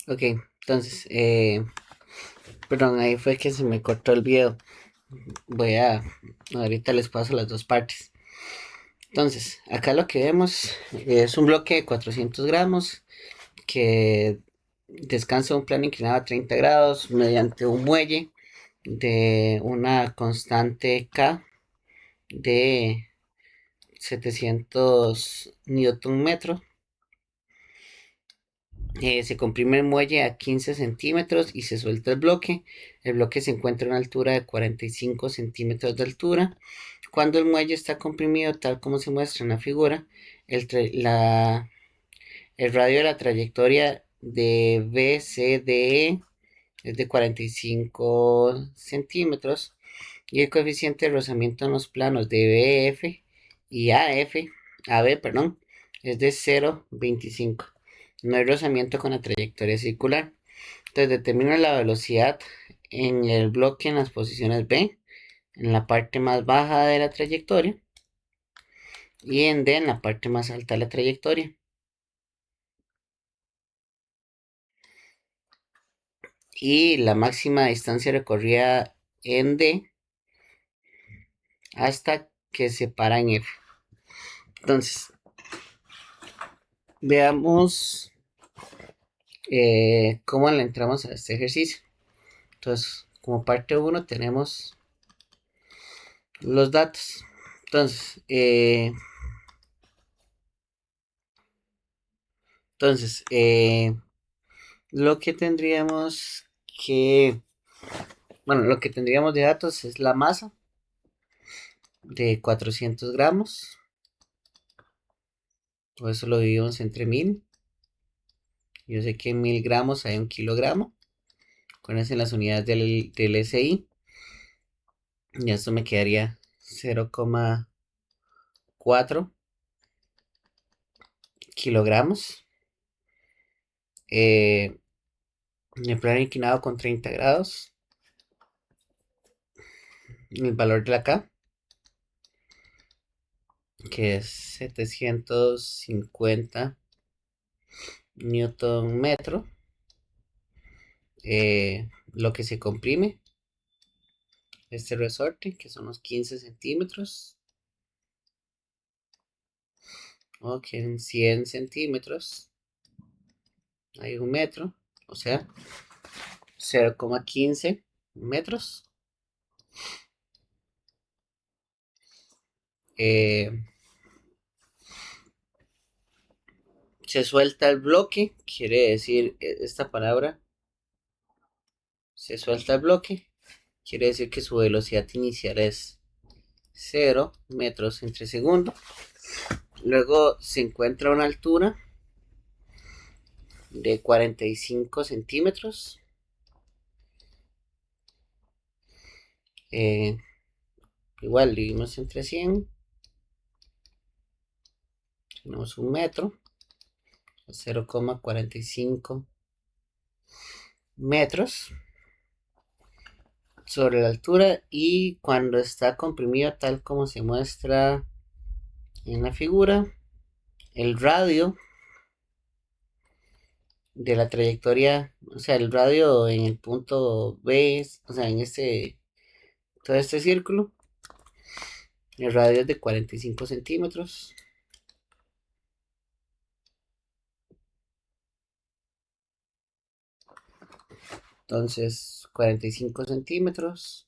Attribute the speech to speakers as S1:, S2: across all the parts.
S1: Ok, entonces, perdón, ahí fue que se me cortó el video. Voy a, ahorita les paso las dos partes. Entonces, acá lo que vemos es un bloque de 400 gramos que descansa en un plano inclinado a 30 grados mediante un muelle de una constante K de 700 newton metro. Se comprime el muelle a 15 centímetros y se suelta el bloque. El bloque se encuentra a una altura de 45 centímetros de altura. Cuando el muelle está comprimido, tal como se muestra en la figura, el, el radio de la trayectoria de BCDE es de 45 centímetros y el coeficiente de rozamiento en los planos de BF y AB, perdón, es de 0,25. No hay rozamiento con la trayectoria circular. Entonces determina la velocidad en el bloque en las posiciones B, en la parte más baja de la trayectoria, y en D, en la parte más alta de la trayectoria. Y la máxima distancia recorrida en D hasta que se para en F. Entonces, veamos cómo le entramos a este ejercicio. Entonces, como parte uno tenemos los datos. Entonces, entonces lo que tendríamos que, bueno, lo que tendríamos de datos es la masa de 400 gramos. Por eso lo dividimos entre 1000. Yo sé que en 1000 gramos hay un kilogramo. Con eso en las unidades del SI. Y esto me quedaría 0,4 kilogramos. El plano inclinado con 30 grados. El valor de la K, que es 750 newton metro. Lo que se comprime, este resorte, que son los 15 centímetros. O que en 100 centímetros hay un metro, o sea, 0,15 metros. Eh, Se suelta el bloque, quiere decir esta palabra, se suelta el bloque, quiere decir que su velocidad inicial es 0 metros entre segundo. Luego se encuentra a una altura de 45 centímetros. Eh, Igual dividimos entre 100. Tenemos un metro, 0,45 metros sobre la altura, y cuando está comprimido tal como se muestra en la figura, el radio de la trayectoria, o sea, el radio en el punto B, o sea, en todo este círculo, el radio es de 45 centímetros. Entonces, 45 centímetros,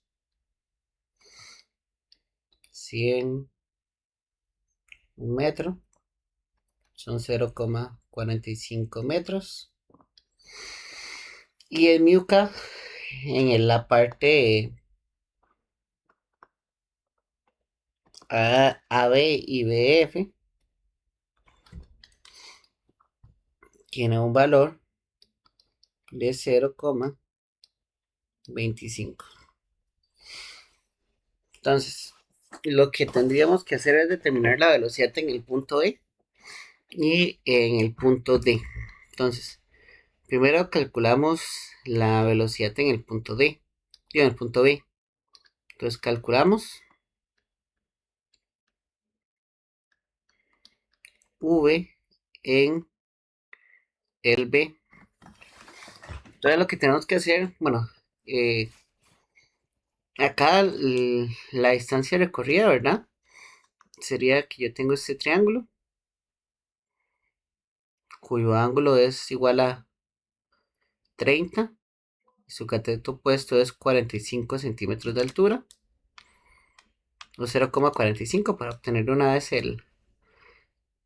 S1: 100, un metro, son 0,45 metros. Y el Miuca en la parte AB y BF tiene un valor de 0,25. Entonces, lo que tendríamos que hacer es determinar la velocidad en el punto E y en el punto D. Entonces, primero calculamos la velocidad en el punto D y en el punto B. Entonces, calculamos V en el B. Entonces lo que tenemos que hacer, bueno, acá la distancia recorrida, ¿verdad? Sería que yo tengo este triángulo, cuyo ángulo es igual a 30, y su cateto opuesto es 45 centímetros de altura, o 0,45 para obtener una vez el,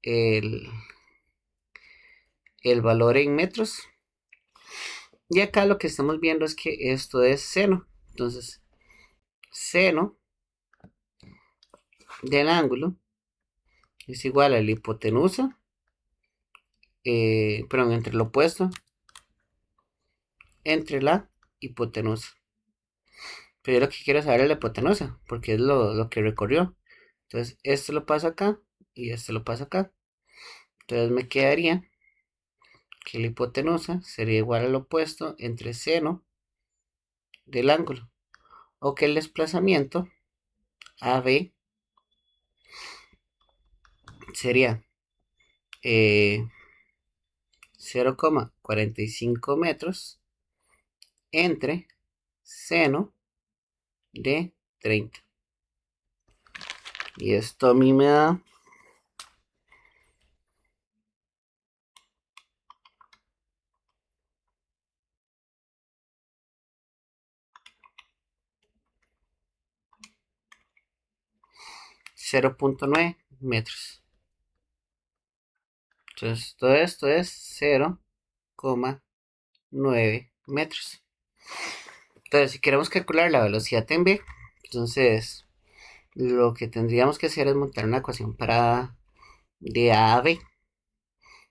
S1: el valor en metros. Y acá lo que estamos viendo es que esto es seno. Entonces, seno del ángulo es igual a la hipotenusa, perdón, entre lo opuesto, entre la hipotenusa. Pero yo lo que quiero saber es la hipotenusa, porque es lo que recorrió. Entonces, esto lo paso acá y esto lo paso acá. Entonces me quedaría que la hipotenusa sería igual al opuesto entre seno del ángulo. O que el desplazamiento AB sería 0,45 metros entre seno de 30. Y esto a mí me da 0,9 metros. Entonces todo esto es 0,9 metros. Entonces si queremos calcular la velocidad en v, entonces lo que tendríamos que hacer es montar una ecuación para de A a B.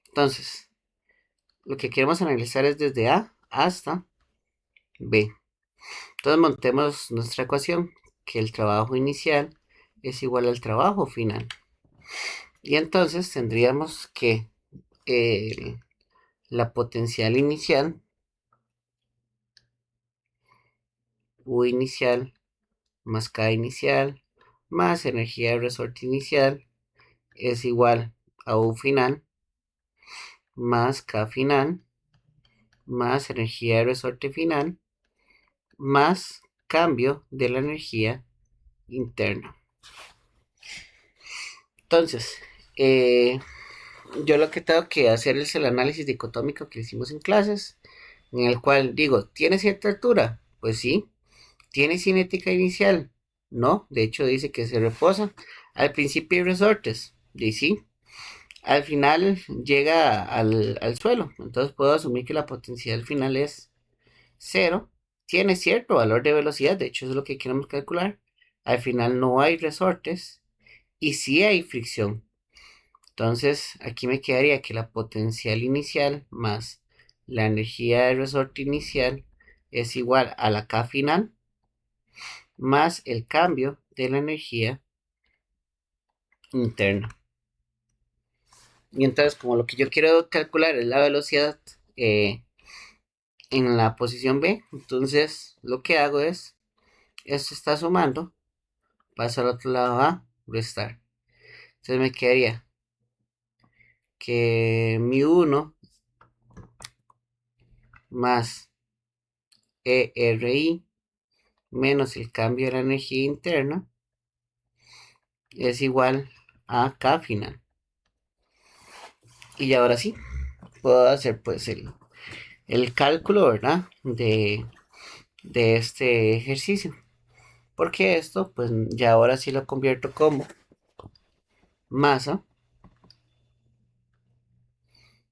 S1: Entonces, lo que queremos analizar es desde A hasta B. Entonces montemos nuestra ecuación, que el trabajo inicial es igual al trabajo final. Y entonces tendríamos que eh, la potencial inicial, U inicial, más K inicial, más energía de resorte inicial, es igual a U final, más K final, más energía de resorte final, más cambio de la energía interna. Entonces, yo lo que tengo que hacer es el análisis dicotómico que hicimos en clases, en el cual digo, ¿tiene cierta altura? Pues sí. ¿Tiene cinética inicial? No, de hecho dice que se reposa. Al principio hay resortes, y sí. Al final llega al suelo, entonces puedo asumir que la potencial final es cero. Tiene cierto valor de velocidad, de hecho es lo que queremos calcular. Al final no hay resortes y sí hay fricción. Entonces, aquí me quedaría que la potencial inicial más la energía de resorte inicial es igual a la K final más el cambio de la energía interna. Y entonces, como lo que yo quiero calcular es la velocidad en la posición B, entonces lo que hago es, esto está sumando, paso al otro lado a restar. Entonces me quedaría que mi 1 más ERI menos el cambio de la energía interna es igual a K final. Y ahora sí, puedo hacer pues el cálculo, ¿verdad? De este ejercicio. Porque esto, pues ya ahora sí lo convierto como masa,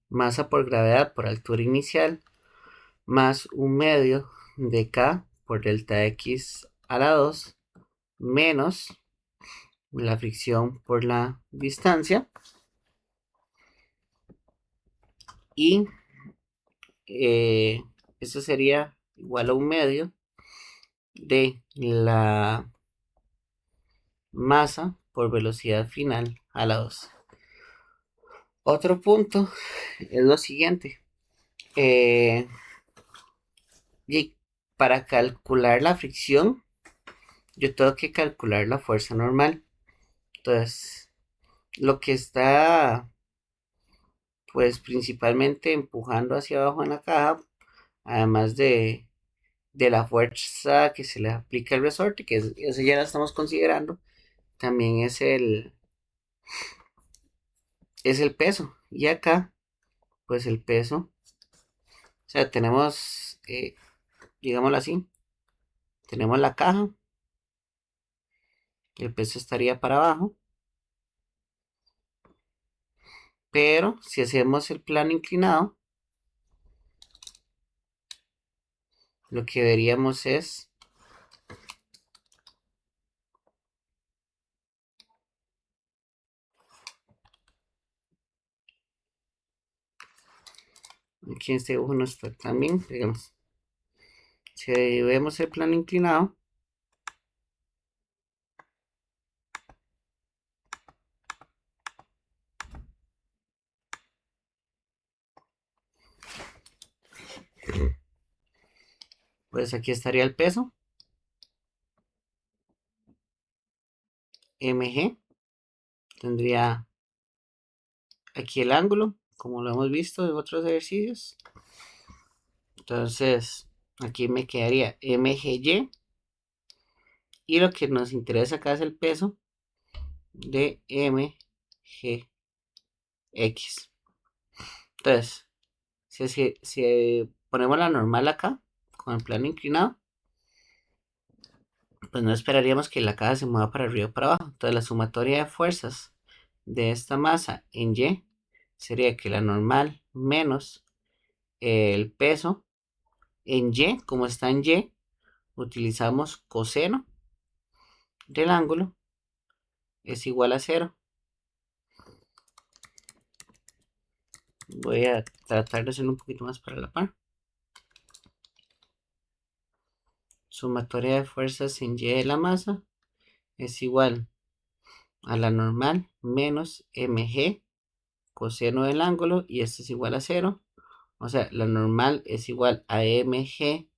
S1: masa por gravedad por altura inicial, más un medio de K por delta X a la 2, menos la fricción por la distancia, y eso sería igual a un medio de la masa por velocidad final a la 2. Otro punto es lo siguiente. Eh, y para calcular la fricción, yo tengo que calcular la fuerza normal. Entonces, lo que está, pues, principalmente empujando hacia abajo en la caja además de la fuerza que se le aplica al resorte, que eso ya la estamos considerando, también es el peso. Y acá, pues el peso, o sea, tenemos, digámoslo así, tenemos la caja, el peso estaría para abajo, pero si hacemos el plano inclinado, lo que veríamos es, aquí en este dibujo no está tan bien, digamos, si vemos el plano inclinado, pues aquí estaría el peso, mg, tendría aquí el ángulo, como lo hemos visto en otros ejercicios. Entonces, aquí me quedaría mgy y lo que nos interesa acá es el peso de mgx. Entonces, si ponemos la normal acá, con el plano inclinado, pues no esperaríamos que la caja se mueva para arriba o para abajo. Entonces, la sumatoria de fuerzas de esta masa en Y sería que la normal menos el peso en Y, como está en Y, utilizamos coseno del ángulo es igual a cero. Voy a tratar de hacerlo un poquito más para la par. Sumatoria de fuerzas en Y de la masa es igual a la normal menos mg coseno del ángulo y esto es igual a cero. O sea, la normal es igual a mg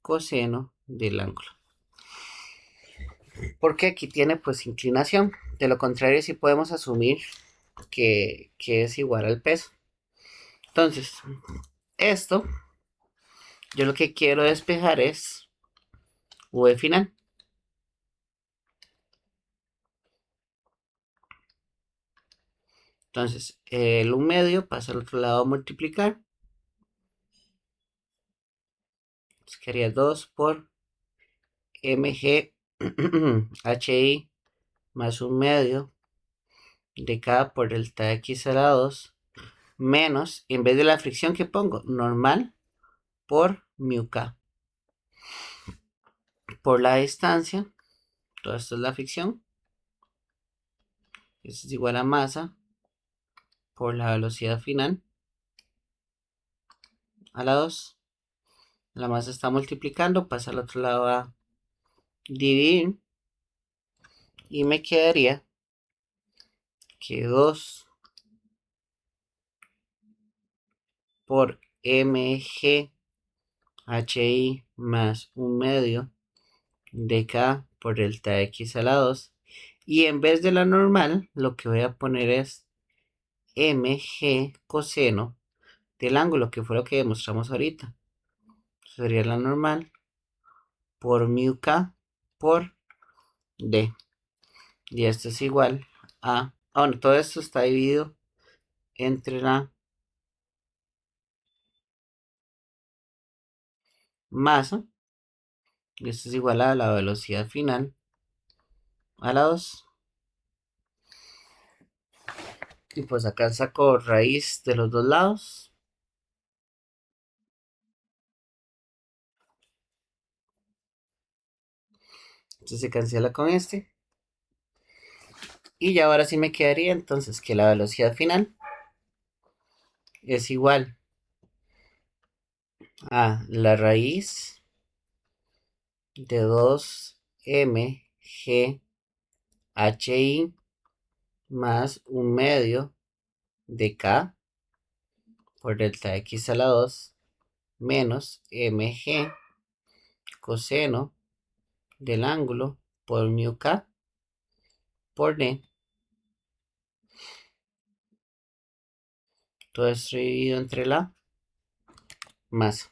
S1: coseno del ángulo. Porque aquí tiene pues inclinación. De lo contrario, sí podemos asumir que es igual al peso. Entonces, esto, yo lo que quiero despejar es V final. Entonces, el 1 medio pasa al otro lado a multiplicar. Entonces quedaría 2 por mg hi más 1 medio de k por delta x a la 2 menos, en vez de la fricción que pongo, normal por mu k. Por la distancia, todo esto es la fricción. Esto es igual a masa por la velocidad final a la 2. La masa está multiplicando, pasa al otro lado a dividir. Y me quedaría que 2 por mg hi más 1 medio de k por delta x a la 2. Y en vez de la normal, lo que voy a poner es mg coseno del ángulo, que fue lo que demostramos ahorita. Sería la normal por mu k por d. Y esto es igual a... Bueno, todo esto está dividido entre la masa. Y esto es igual a la velocidad final a la 2. Y pues acá saco raíz de los dos lados. Entonces se cancela con este. Y ya ahora sí me quedaría entonces que la velocidad final es igual a la raíz de 2 mg hi más 1 medio de k por delta x a la 2 menos mg coseno del ángulo por mu k por d. Todo esto dividido entre la masa.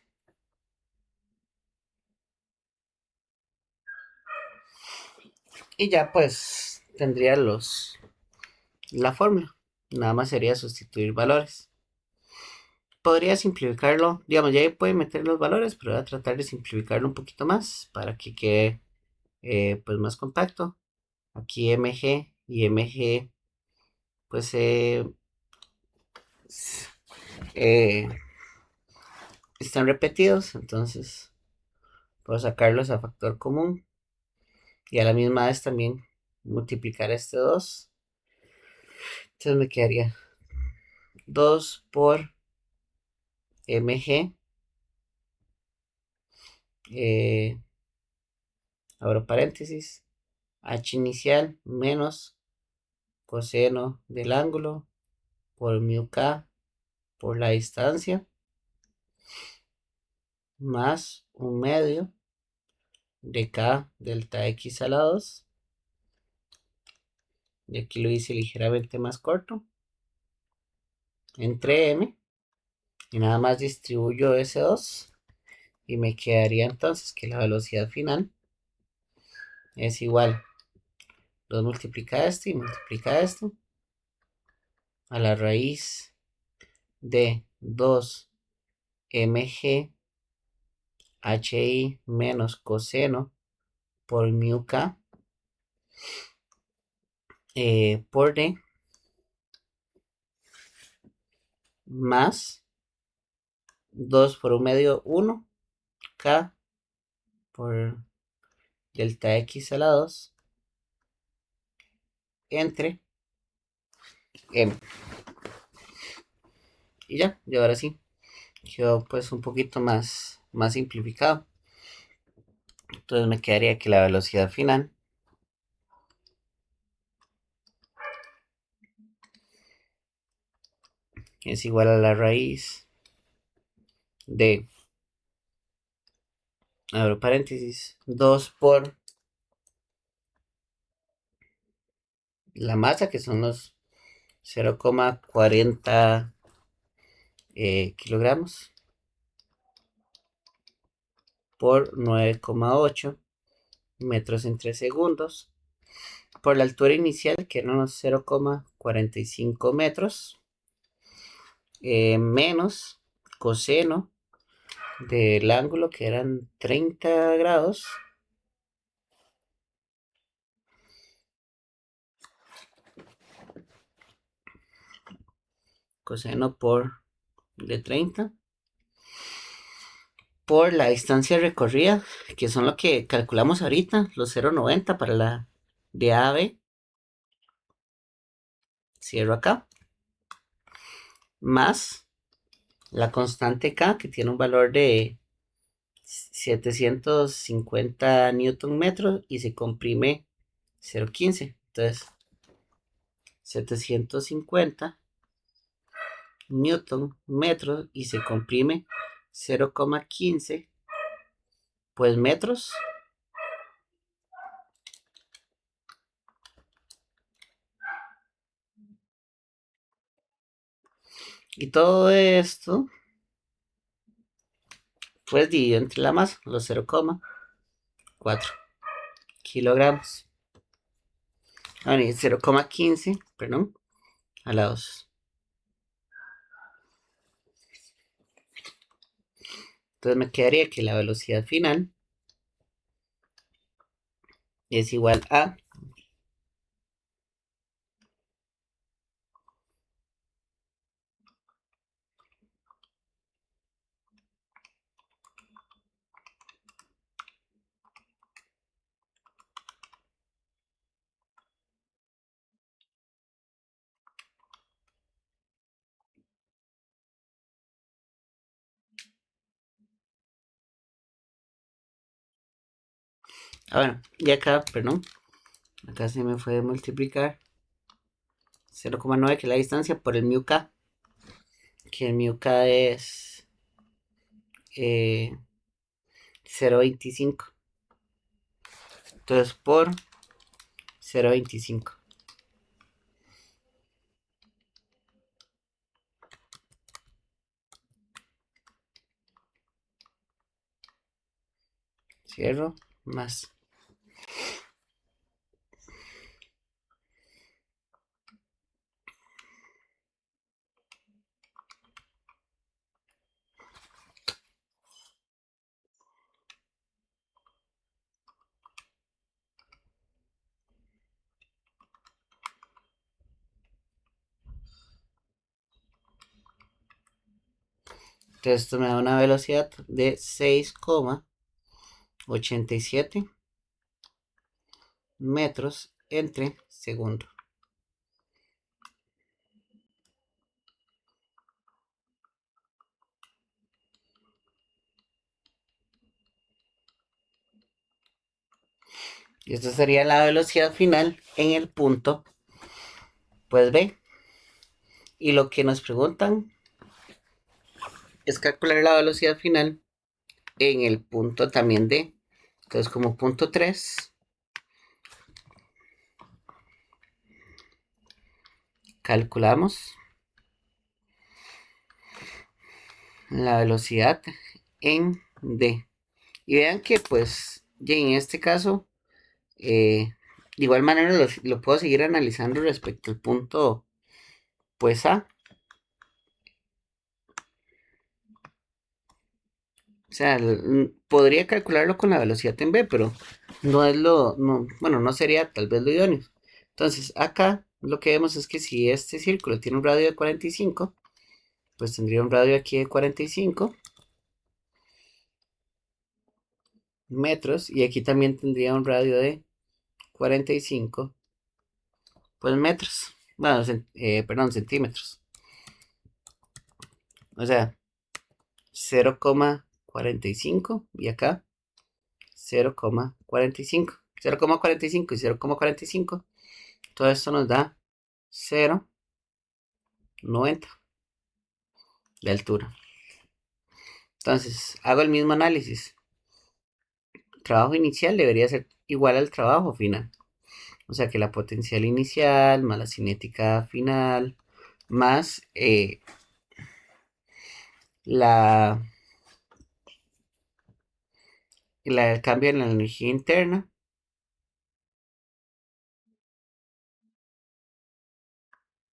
S1: Y ya pues tendría la fórmula. Nada más sería sustituir valores. Podría simplificarlo, digamos, ya ahí puede meter los valores, pero voy a tratar de simplificarlo un poquito más para que quede pues más compacto. Aquí mg y mg pues eh, están repetidos, entonces puedo sacarlos a factor común y a la misma vez también multiplicar este 2. Entonces me quedaría 2 por mg, eh, abro paréntesis, h inicial menos coseno del ángulo por mu k por la distancia más un medio de k delta x a la 2. Y aquí lo hice ligeramente más corto entre m y nada más distribuyo ese 2 y me quedaría entonces que la velocidad final es igual 2 multiplica esto y multiplica esto a la raíz de 2 mg hi menos coseno por mu k por d más 2 por un medio 1 k por delta x a la 2 entre m. Y ya, y ahora sí, quedó pues un poquito más simplificado. Entonces me quedaría que la velocidad final es igual a la raíz de, abro paréntesis, 2 por la masa, que son los 0,40 kilogramos, por 9,8 metros entre segundos, por la altura inicial, que eran los 0,45 metros, menos coseno del ángulo, que eran 30 grados, coseno por de 30 por la distancia recorrida, que son lo que calculamos ahorita, los 0,90 para la de A a B, cierro acá, más la constante K, que tiene un valor de 750 newton metros y se comprime 0,15. Entonces, 750 newton metros y se comprime 0,15 pues metros. Y todo esto pues dividido entre la masa, los 0,4 kilogramos. Bueno, y 0,15, perdón, a la 2. Entonces me quedaría que la velocidad final es igual a, bueno, y acá, perdón, acá se me fue a multiplicar 0,9, que es la distancia, por el mu k, que el mu k es 0,25. Entonces por 0,25. Cierro, más Entonces esto me da una velocidad de 6,87 metros entre segundo. Y esta sería la velocidad final en el punto, pues B. Y lo que nos preguntan es calcular la velocidad final en el punto también D. Entonces como punto 3, calculamos la velocidad en D. Y vean que pues ya en este caso, de igual manera lo puedo seguir analizando respecto al punto pues A. O sea, podría calcularlo con la velocidad en B, pero no es bueno, no sería tal vez lo idóneo. Entonces, acá lo que vemos es que si este círculo tiene un radio de 45, pues tendría un radio aquí de 45 metros y aquí también tendría un radio de 45, pues metros. Bueno, perdón, centímetros. O sea, 0,45 y acá 0,45. 0,45 y 0,45. Todo esto nos da 0,90 de altura. Entonces, hago el mismo análisis. El trabajo inicial debería ser igual al trabajo final. O sea que la potencial inicial más la cinética final más la, el cambio en la energía interna.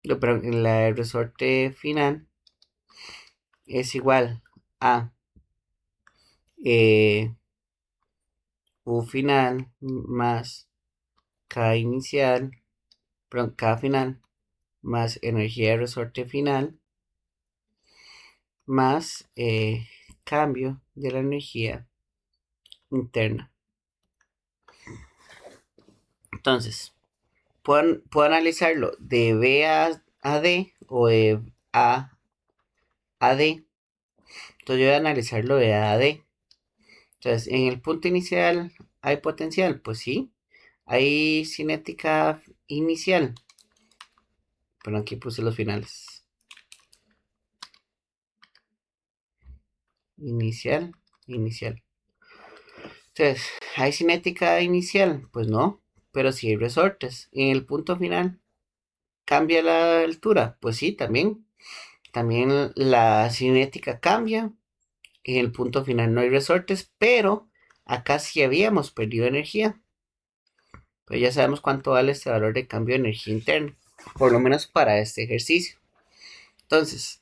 S1: Pero la resorte final es igual a eh, U final más K inicial, perdón, K final más energía de resorte final más cambio de la energía interna. Entonces, puedo analizarlo de B a D o de A a D. Entonces yo voy a analizarlo de A a D. Entonces, en el punto inicial hay potencial, pues sí. Hay cinética inicial. Pero aquí puse los finales. Inicial, inicial. Entonces, ¿hay cinética inicial? Pues no, pero sí hay resortes. En el punto final, ¿cambia la altura? Pues sí, también. También la cinética cambia. En el punto final no hay resortes, pero acá sí habíamos perdido energía. Pero ya sabemos cuánto vale este valor de cambio de energía interna, por lo menos para este ejercicio. Entonces,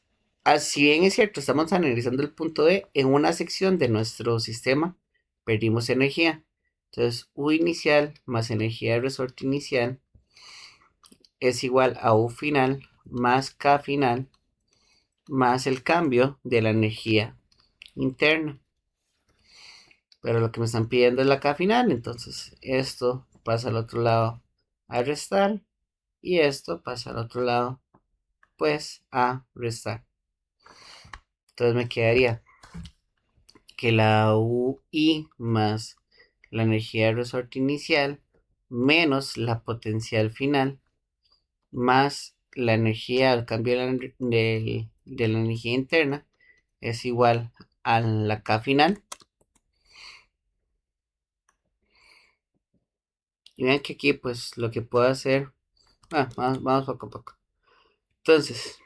S1: si bien es cierto, estamos analizando el punto D, en una sección de nuestro sistema perdimos energía. Entonces, U inicial más energía de resorte inicial es igual a U final más K final más el cambio de la energía interna. Pero lo que me están pidiendo es la K final, entonces esto pasa al otro lado a restar y esto pasa al otro lado pues a restar. Entonces me quedaría que la UI más la energía de resorte inicial menos la potencial final más la energía al cambio de la energía interna es igual a la K final. Y vean que aquí pues lo que puedo hacer, vamos poco a poco. Entonces,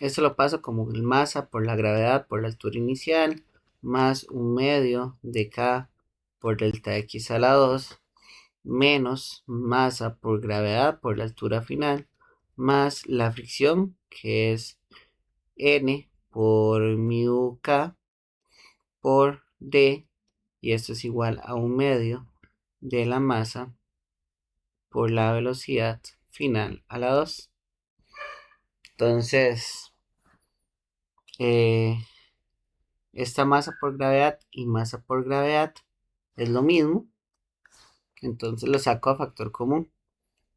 S1: esto lo paso como el masa por la gravedad por la altura inicial, más un medio de K por delta X a la 2, menos masa por gravedad por la altura final, más la fricción, que es N por mu K por D, y esto es igual a un medio de la masa por la velocidad final a la 2. Entonces, Esta masa por gravedad y masa por gravedad es lo mismo. Entonces lo saco a factor común.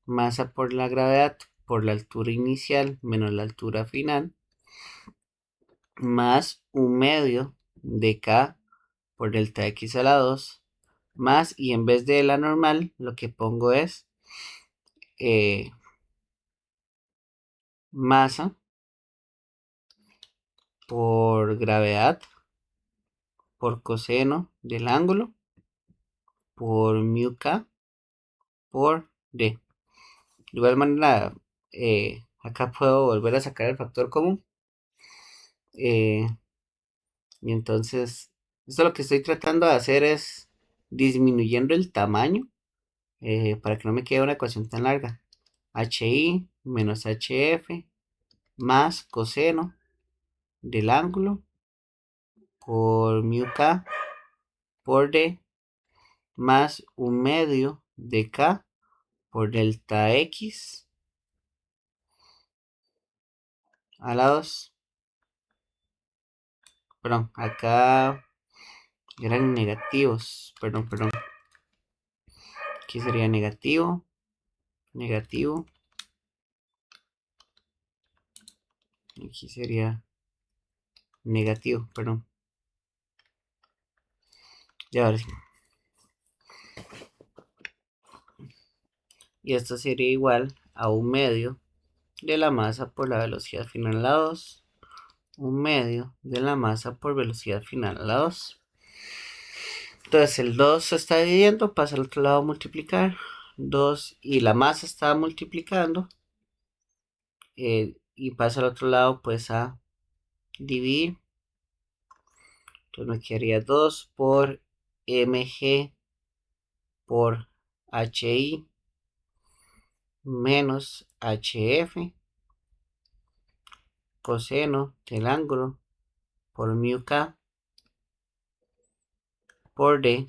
S1: Masa por la gravedad por la altura inicial menos la altura final, más 1/2 de K por delta X a la 2, más, y en vez de la normal, lo que pongo es masa por gravedad por coseno del ángulo por mu K por D. De igual manera, acá puedo volver a sacar el factor común. eh, y entonces, esto lo que estoy tratando de hacer es disminuyendo el tamaño para que no me quede una ecuación tan larga. HI menos HF más coseno del ángulo por mu K por D más 1/2 de K por delta X a la 2. Perdón, acá eran negativos. Perdón. Aquí sería negativo, negativo. Aquí sería negativo, perdón. Ya ahora sí. Y esto sería igual a 1/2 de la masa por la velocidad final a la 2. 1/2 de la masa por velocidad final a la 2. Entonces el 2 se está dividiendo, pasa al otro lado a multiplicar. 2 y la masa está multiplicando. Y pasa al otro lado pues a dividir. Entonces me quedaría 2 por mg por hi menos hf coseno del ángulo por mu k por d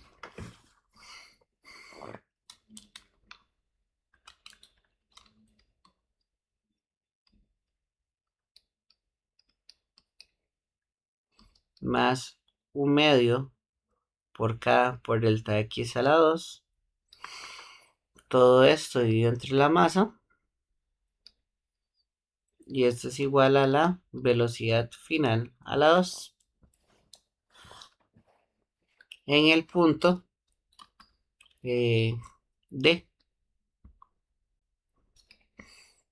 S1: más 1/2 por k por delta x a la 2. Todo esto dividido entre la masa. Y esto es igual a la velocidad final a la 2 en el punto D.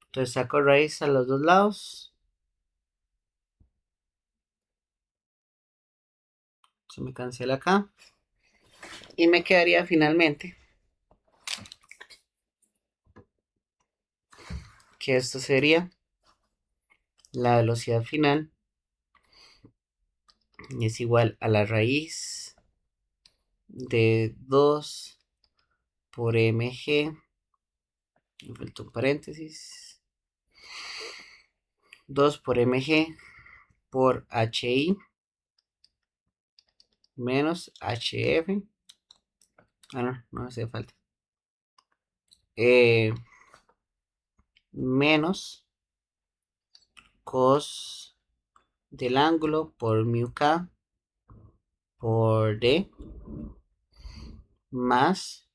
S1: Entonces saco raíz a los dos lados. Se me cancela acá. Y me quedaría finalmente que esto sería la velocidad final. Y es igual a la raíz de 2 por mg. Me falta un paréntesis. 2 por mg por hi menos hf. No hace falta. Menos cos del ángulo por mu k por d más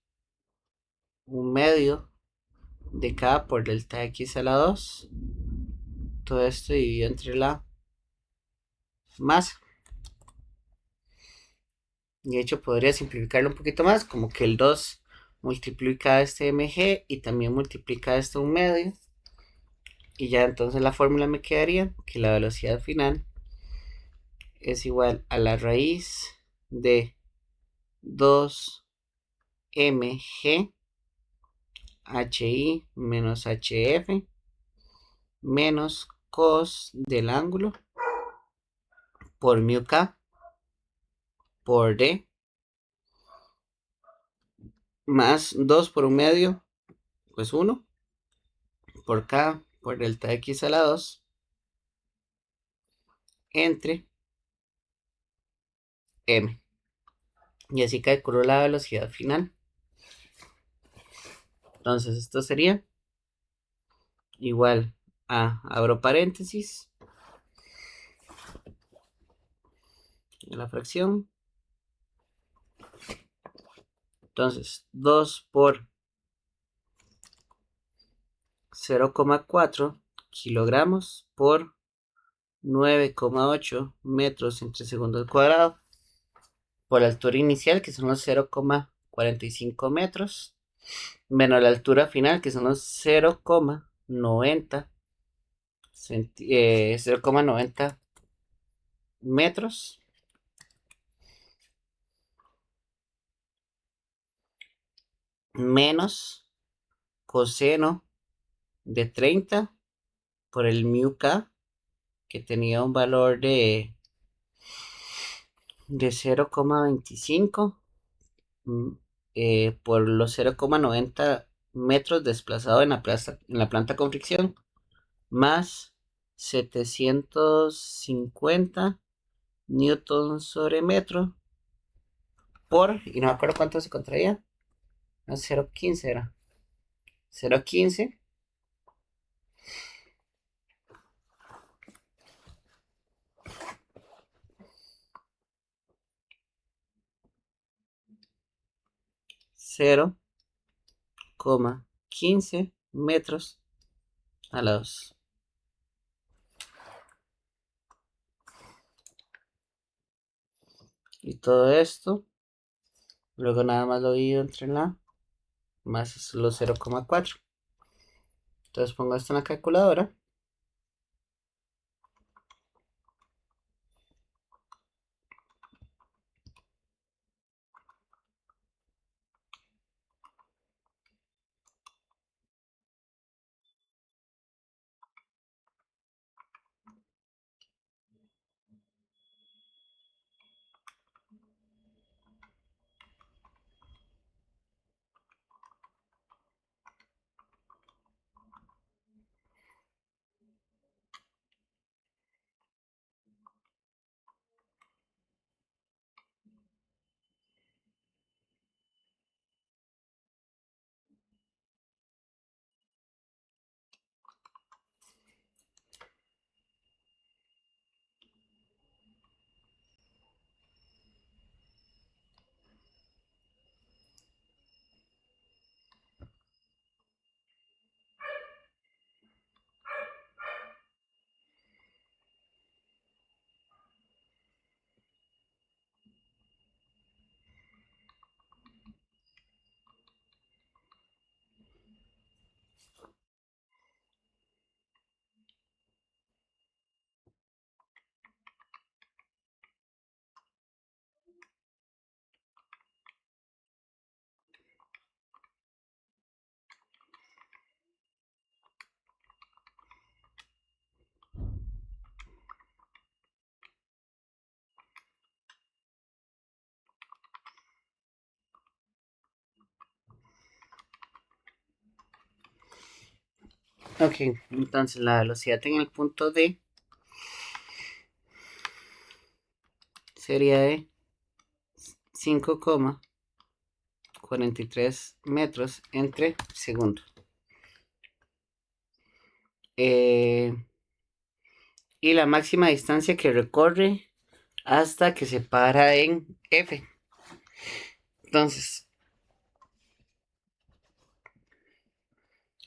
S1: 1/2 de k por delta x a la 2. Todo esto dividido entre la masa. Y de hecho podría simplificarlo un poquito más, como que el 2 multiplica este mg y también multiplica este 1/2. Y ya entonces la fórmula me quedaría que la velocidad final es igual a la raíz de 2 mg hi menos hf menos cos del ángulo por mu k por d más 2 por 1/2, pues 1 por k por delta x a la 2 entre m. Y así calculo la velocidad final. Entonces esto sería igual a, abro paréntesis, en la fracción. Entonces, 2 por 0,4 kilogramos por 9,8 metros entre segundo al cuadrado por la altura inicial, que son los 0,45 metros, menos la altura final, que son los 0,90 metros, menos coseno de 30 por el mu k, que tenía un valor de 0,25 por los 0,90 metros desplazado en la planta con fricción, más 750 newtons sobre metro por, y no me acuerdo cuánto se contraía, no, 0,15 era, 0,15 0,15 metros a la 2. Y todo esto, luego nada más lo divido entre la, más los 0,4. Entonces pongo esto en la calculadora. Ok, entonces la velocidad en el punto D sería de 5,43 metros entre segundo. Y la máxima distancia que recorre hasta que se para en F. Entonces,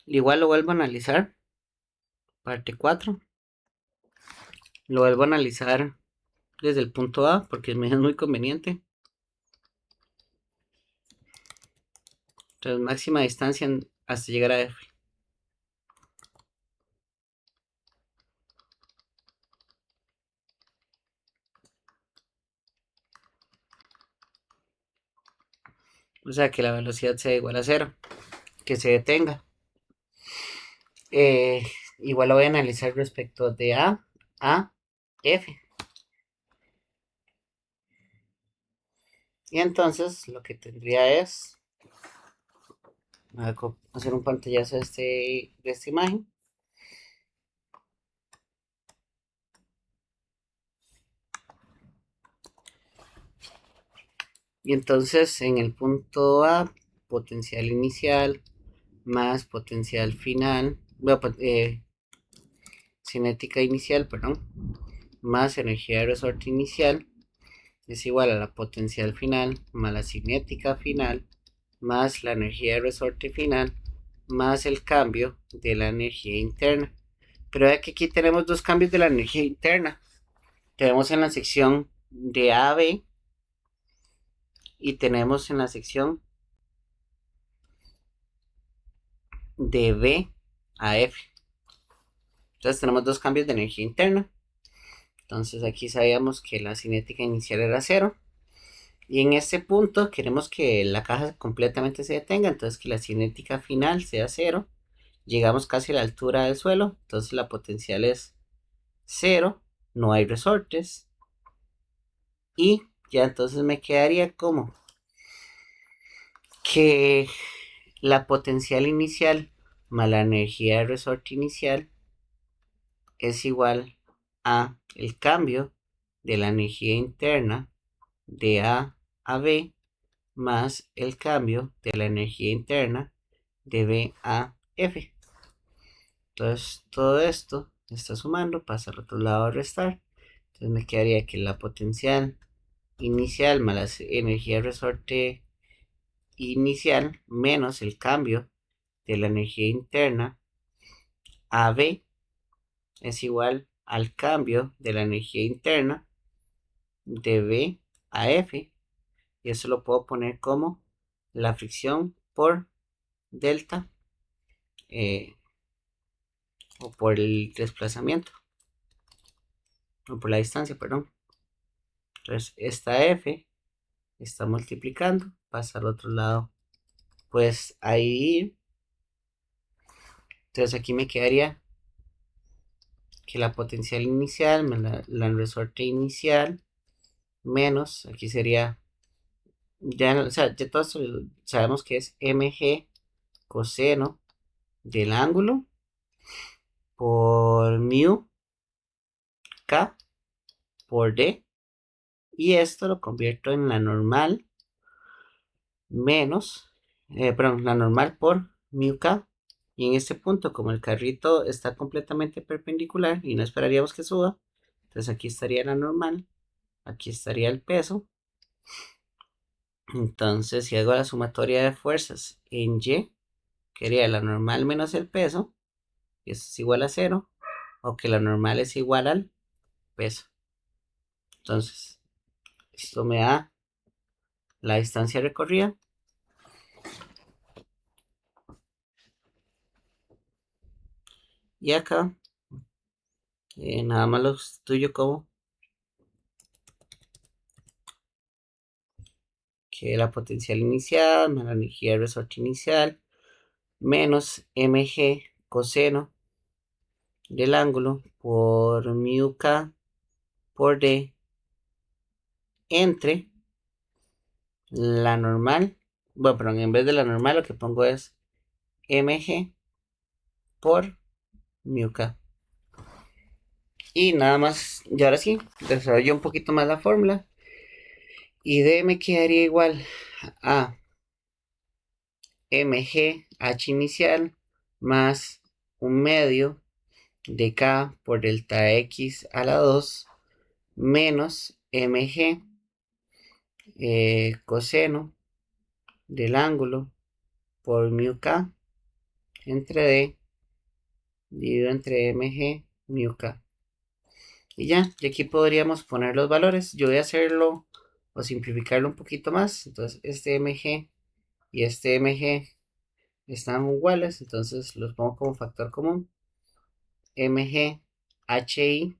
S1: igual lo vuelvo a analizar. Parte 4. Lo vuelvo a analizar desde el punto A porque me es muy conveniente. Entonces, máxima distancia hasta llegar a F. O sea, que la velocidad sea igual a cero. Que se detenga. Eh, Igual lo voy a analizar respecto de A a F. Y entonces lo que tendría es hacer un pantallazo de esta imagen. Y entonces en el punto A, potencial inicial más potencial final, bueno, cinética inicial, perdón, más energía de resorte inicial es igual a la potencial final más la cinética final más la energía de resorte final más el cambio de la energía interna. Pero ve que aquí tenemos dos cambios de la energía interna. Tenemos en la sección de A a B y tenemos en la sección de B a F. Entonces tenemos dos cambios de energía interna. Entonces aquí sabíamos que la cinética inicial era cero. Y en este punto queremos que la caja completamente se detenga. Entonces que la cinética final sea cero. Llegamos casi a la altura del suelo. Entonces la potencial es cero. No hay resortes. Y ya entonces me quedaría como que la potencial inicial más la energía de resorte inicial es igual a el cambio de la energía interna de A a B más el cambio de la energía interna de B a F. Entonces todo esto está sumando, pasa al otro lado a restar. Entonces me quedaría que la potencial inicial más la energía de resorte inicial menos el cambio de la energía interna a B es igual al cambio de la energía interna de B a F. Y eso lo puedo poner como la fricción por delta eh, o por el desplazamiento o por la distancia, perdón. Entonces esta F está multiplicando, pasa al otro lado, pues ahí. Entonces aquí me quedaría que la potencial inicial menos la resorte inicial menos, aquí sería, ya, o sea, ya todos sabemos que es mg coseno del ángulo por mu k por d, y esto lo convierto en la normal menos, perdón, la normal por mu k. Y en este punto, como el carrito está completamente perpendicular y no esperaríamos que suba, entonces aquí estaría la normal, aquí estaría el peso. Entonces, si hago la sumatoria de fuerzas en Y, que sería la normal menos el peso, y eso es igual a cero, o que la normal es igual al peso. Entonces, esto me da la distancia recorrida. Y acá, nada más lo sustituyo como que la potencial inicial más la energía de resorte inicial menos mg coseno del ángulo por mu k por d entre la normal. Bueno, pero en vez de la normal lo que pongo es mg por mu k. Y nada más, y ahora sí, desarrollo un poquito más la fórmula. Y d me quedaría igual a mg h inicial más un medio de k por delta x a la 2 menos mg coseno del ángulo por mu k entre d dividido entre mg mu k. Y ya, y aquí podríamos poner los valores. Yo voy a hacerlo o simplificarlo un poquito más. Entonces, este mg y este mg están iguales, entonces los pongo como factor común. mg hi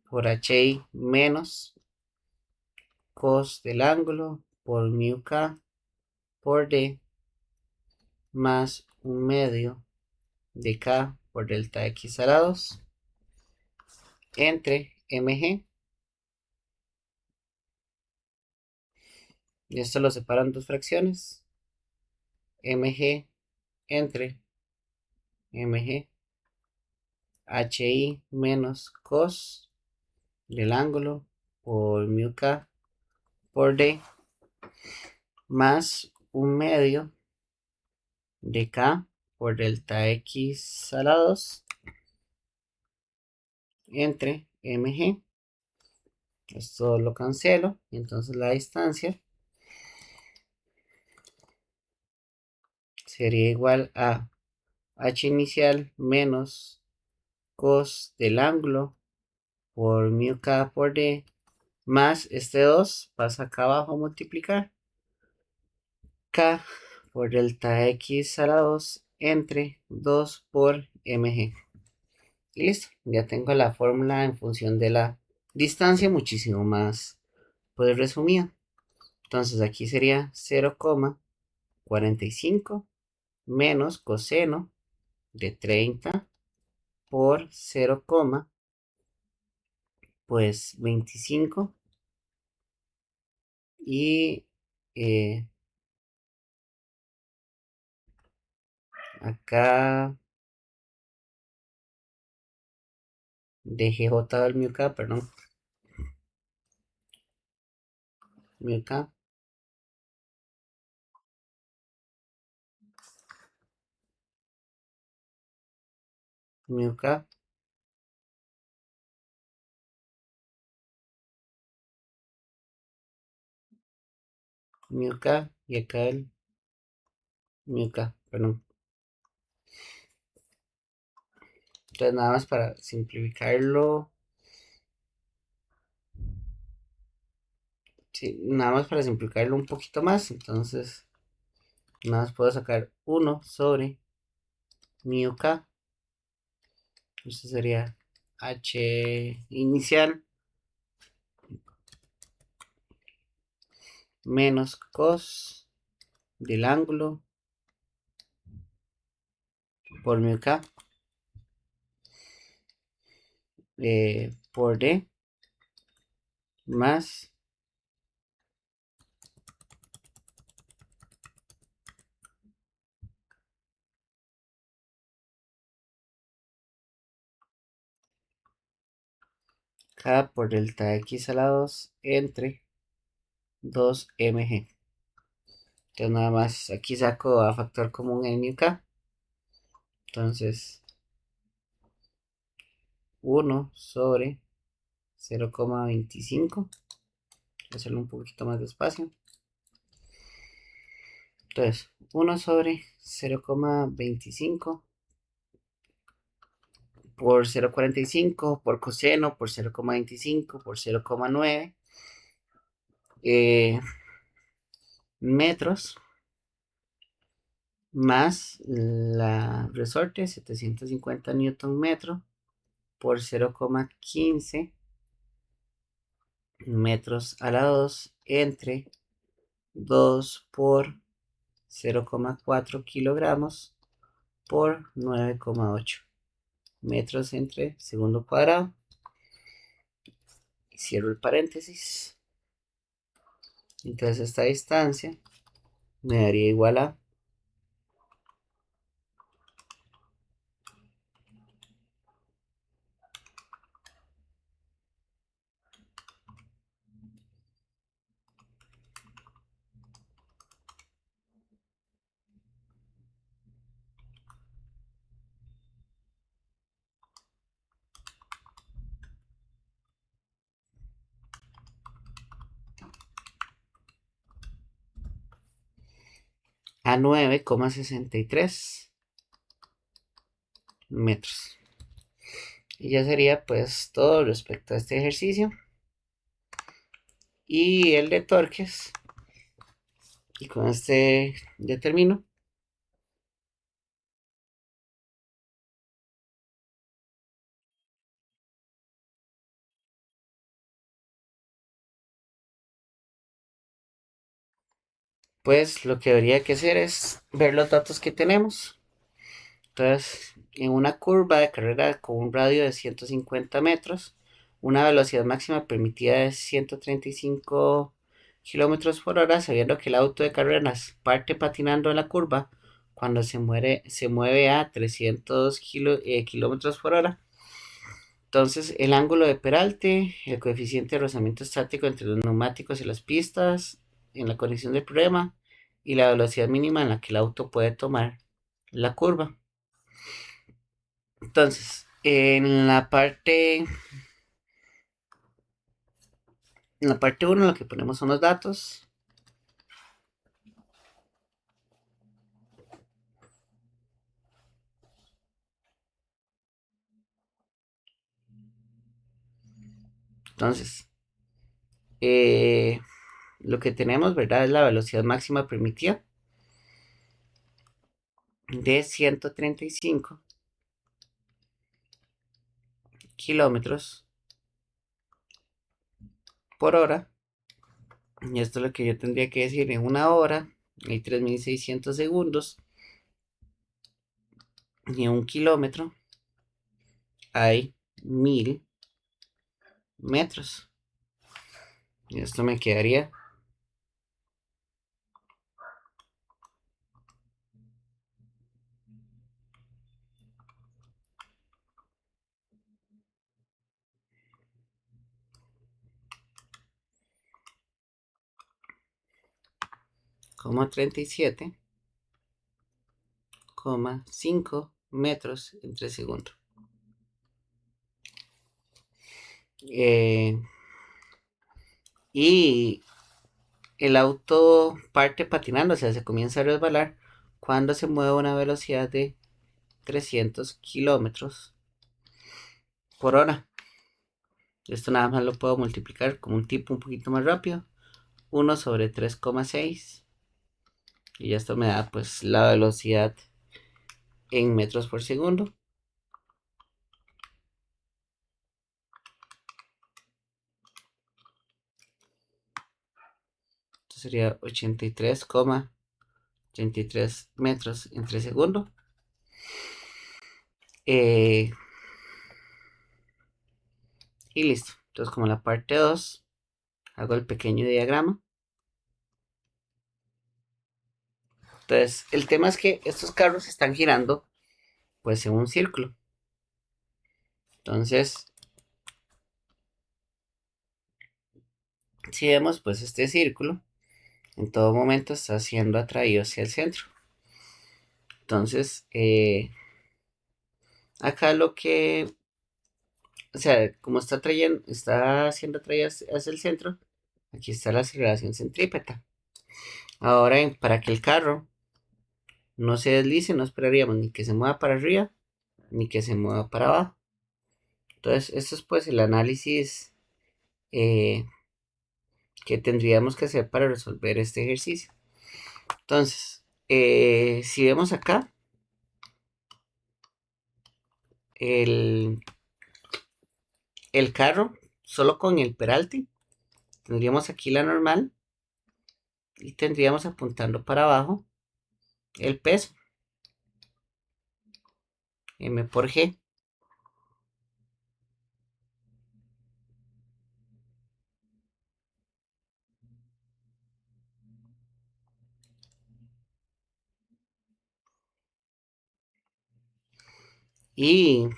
S1: por hi menos cos del ángulo por mu k por d más un medio de k por delta x a la 2 entre mg. Y esto lo separan dos fracciones. mg entre mg hi menos cos del ángulo por mu k por d más un medio de k por delta X a la 2 entre mg. Esto lo cancelo y entonces la distancia sería igual a h inicial menos cos del ángulo por mu k por d más este 2 pasa acá abajo a multiplicar k por delta x a la 2 entre 2 por mg. Y listo, ya tengo la fórmula en función de la distancia muchísimo más pues resumida. Entonces aquí sería 0,45 menos coseno de 30 por 0, pues 25 y acá dejé j del mu k, perdón, mu k, mu k, mu k y acá el mu k, perdón. Entonces nada más para simplificarlo, sí, nada más para simplificarlo un poquito más, entonces nada más puedo sacar 1 sobre mu k. Esto sería h inicial menos cos del ángulo por mu k por d más k por delta x a la 2 entre 2 mg. Entonces nada más aquí saco a factor común en mu k. Entonces 1 sobre 0,25. Voy a hacerlo un poquito más despacio. Entonces 1 sobre 0,25 por 0,45 por coseno por 0,25 por 0,9 metros más la resorte 750 newton metro por 0,15 metros a la 2 entre 2 por 0,4 kilogramos por 9,8 metros entre segundo cuadrado. Cierro el paréntesis. Entonces esta distancia me daría igual a 9,63 metros. Y ya sería pues todo respecto a este ejercicio. Y el de torques. Y con este ya termino. Pues lo que habría que hacer es ver los datos que tenemos. Entonces, en una curva de carrera con un radio de 150 metros, una velocidad máxima permitida de 135 kilómetros por hora, sabiendo que el auto de carreras parte patinando en la curva cuando se mueve a 300 kilómetros por hora. Entonces, el ángulo de peralte, el coeficiente de rozamiento estático entre los neumáticos y las pistas en la conexión del problema y la velocidad mínima en la que el auto puede tomar la curva. Entonces, en la parte 1 lo que ponemos son los datos. Entonces, lo que tenemos, ¿verdad? Es la velocidad máxima permitida de 135 kilómetros por hora. Y esto es lo que yo tendría que decir en una hora. Hay 3600 segundos. Y en un kilómetro hay 1000 metros. Y esto me quedaría como 37,5 metros entre segundos. Eh, y el auto parte patinando, o sea, se comienza a resbalar cuando se mueve a una velocidad de 300 kilómetros por hora. Esto nada más lo puedo multiplicar como un tipo un poquito más rápido. 1/3,6. Y ya esto me da pues la velocidad en metros por segundo. Esto sería 83,83 metros entre segundo. Eh, y listo. Entonces, como la parte 2, hago el pequeño diagrama. Entonces, el tema es que estos carros están girando pues en un círculo. Entonces, si vemos pues este círculo, en todo momento está siendo atraído hacia el centro. Entonces, acá o sea, como está siendo atraído hacia el centro, aquí está la aceleración centrípeta. Ahora, para que el carro no se deslice, no esperaríamos ni que se mueva para arriba, ni que se mueva para abajo. Entonces, esto es pues el análisis eh, que tendríamos que hacer para resolver este ejercicio. Entonces, si vemos acá, el, el carro, solo con el peralte, tendríamos aquí la normal y tendríamos apuntando para abajo el peso, M por G. Y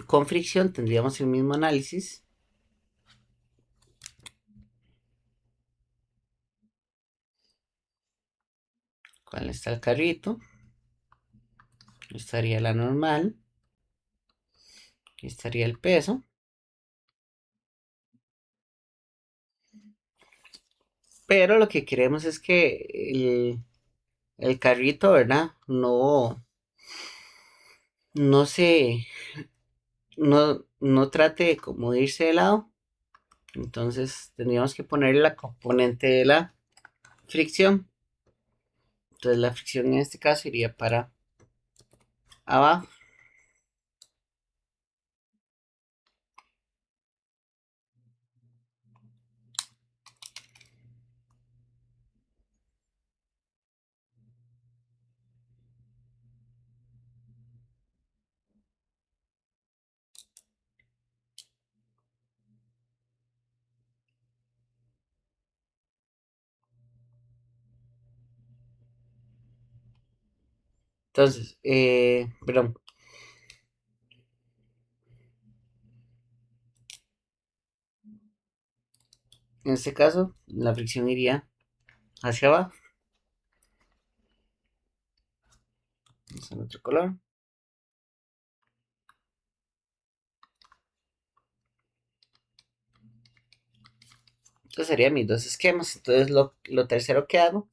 S1: con fricción tendríamos el mismo análisis. ¿Cuál está el carrito? Estaría la normal. Aquí estaría el peso. Pero lo que queremos es que el carrito, ¿verdad? No se, no trate de como irse de lado. Entonces tendríamos que poner la componente de la fricción. Entonces la fricción en este caso iría para abajo. Entonces, perdón, en este caso la fricción iría hacia abajo. Vamos a otro color. Estos serían mis dos esquemas. Entonces lo tercero que hago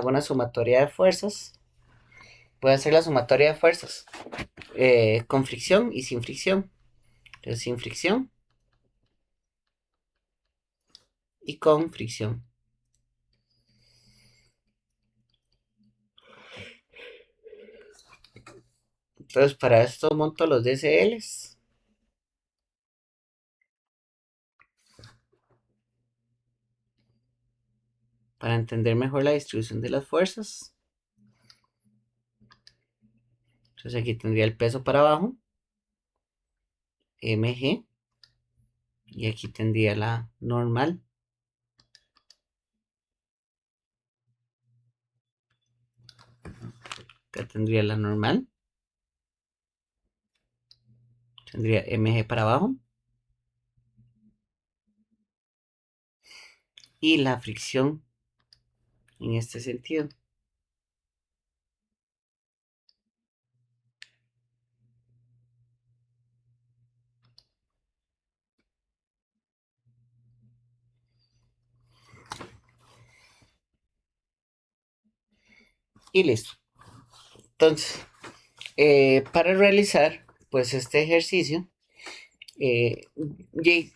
S1: una sumatoria de fuerzas. Voy a hacer la sumatoria de fuerzas con fricción y sin fricción. Entonces sin fricción y con fricción. Entonces para esto monto los DCLs. Para entender mejor la distribución de las fuerzas. Entonces aquí tendría el peso para abajo, mg, y aquí tendría la normal. Acá tendría la normal. Tendría mg para abajo. Y la fricción en este sentido. Y listo. Entonces, para realizar pues este ejercicio,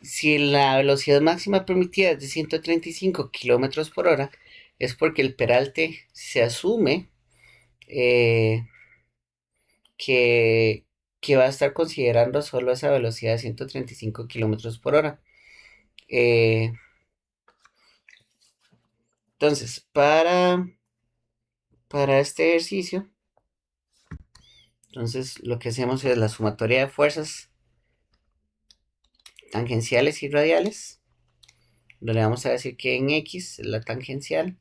S1: si la velocidad máxima permitida es de 135 kilómetros por hora, es porque el peralte se asume eh, que, que va a estar considerando solo esa velocidad de 135 kilómetros por hora. Entonces, para este ejercicio, entonces lo que hacemos es la sumatoria de fuerzas tangenciales y radiales, donde vamos a decir que en X es la tangencial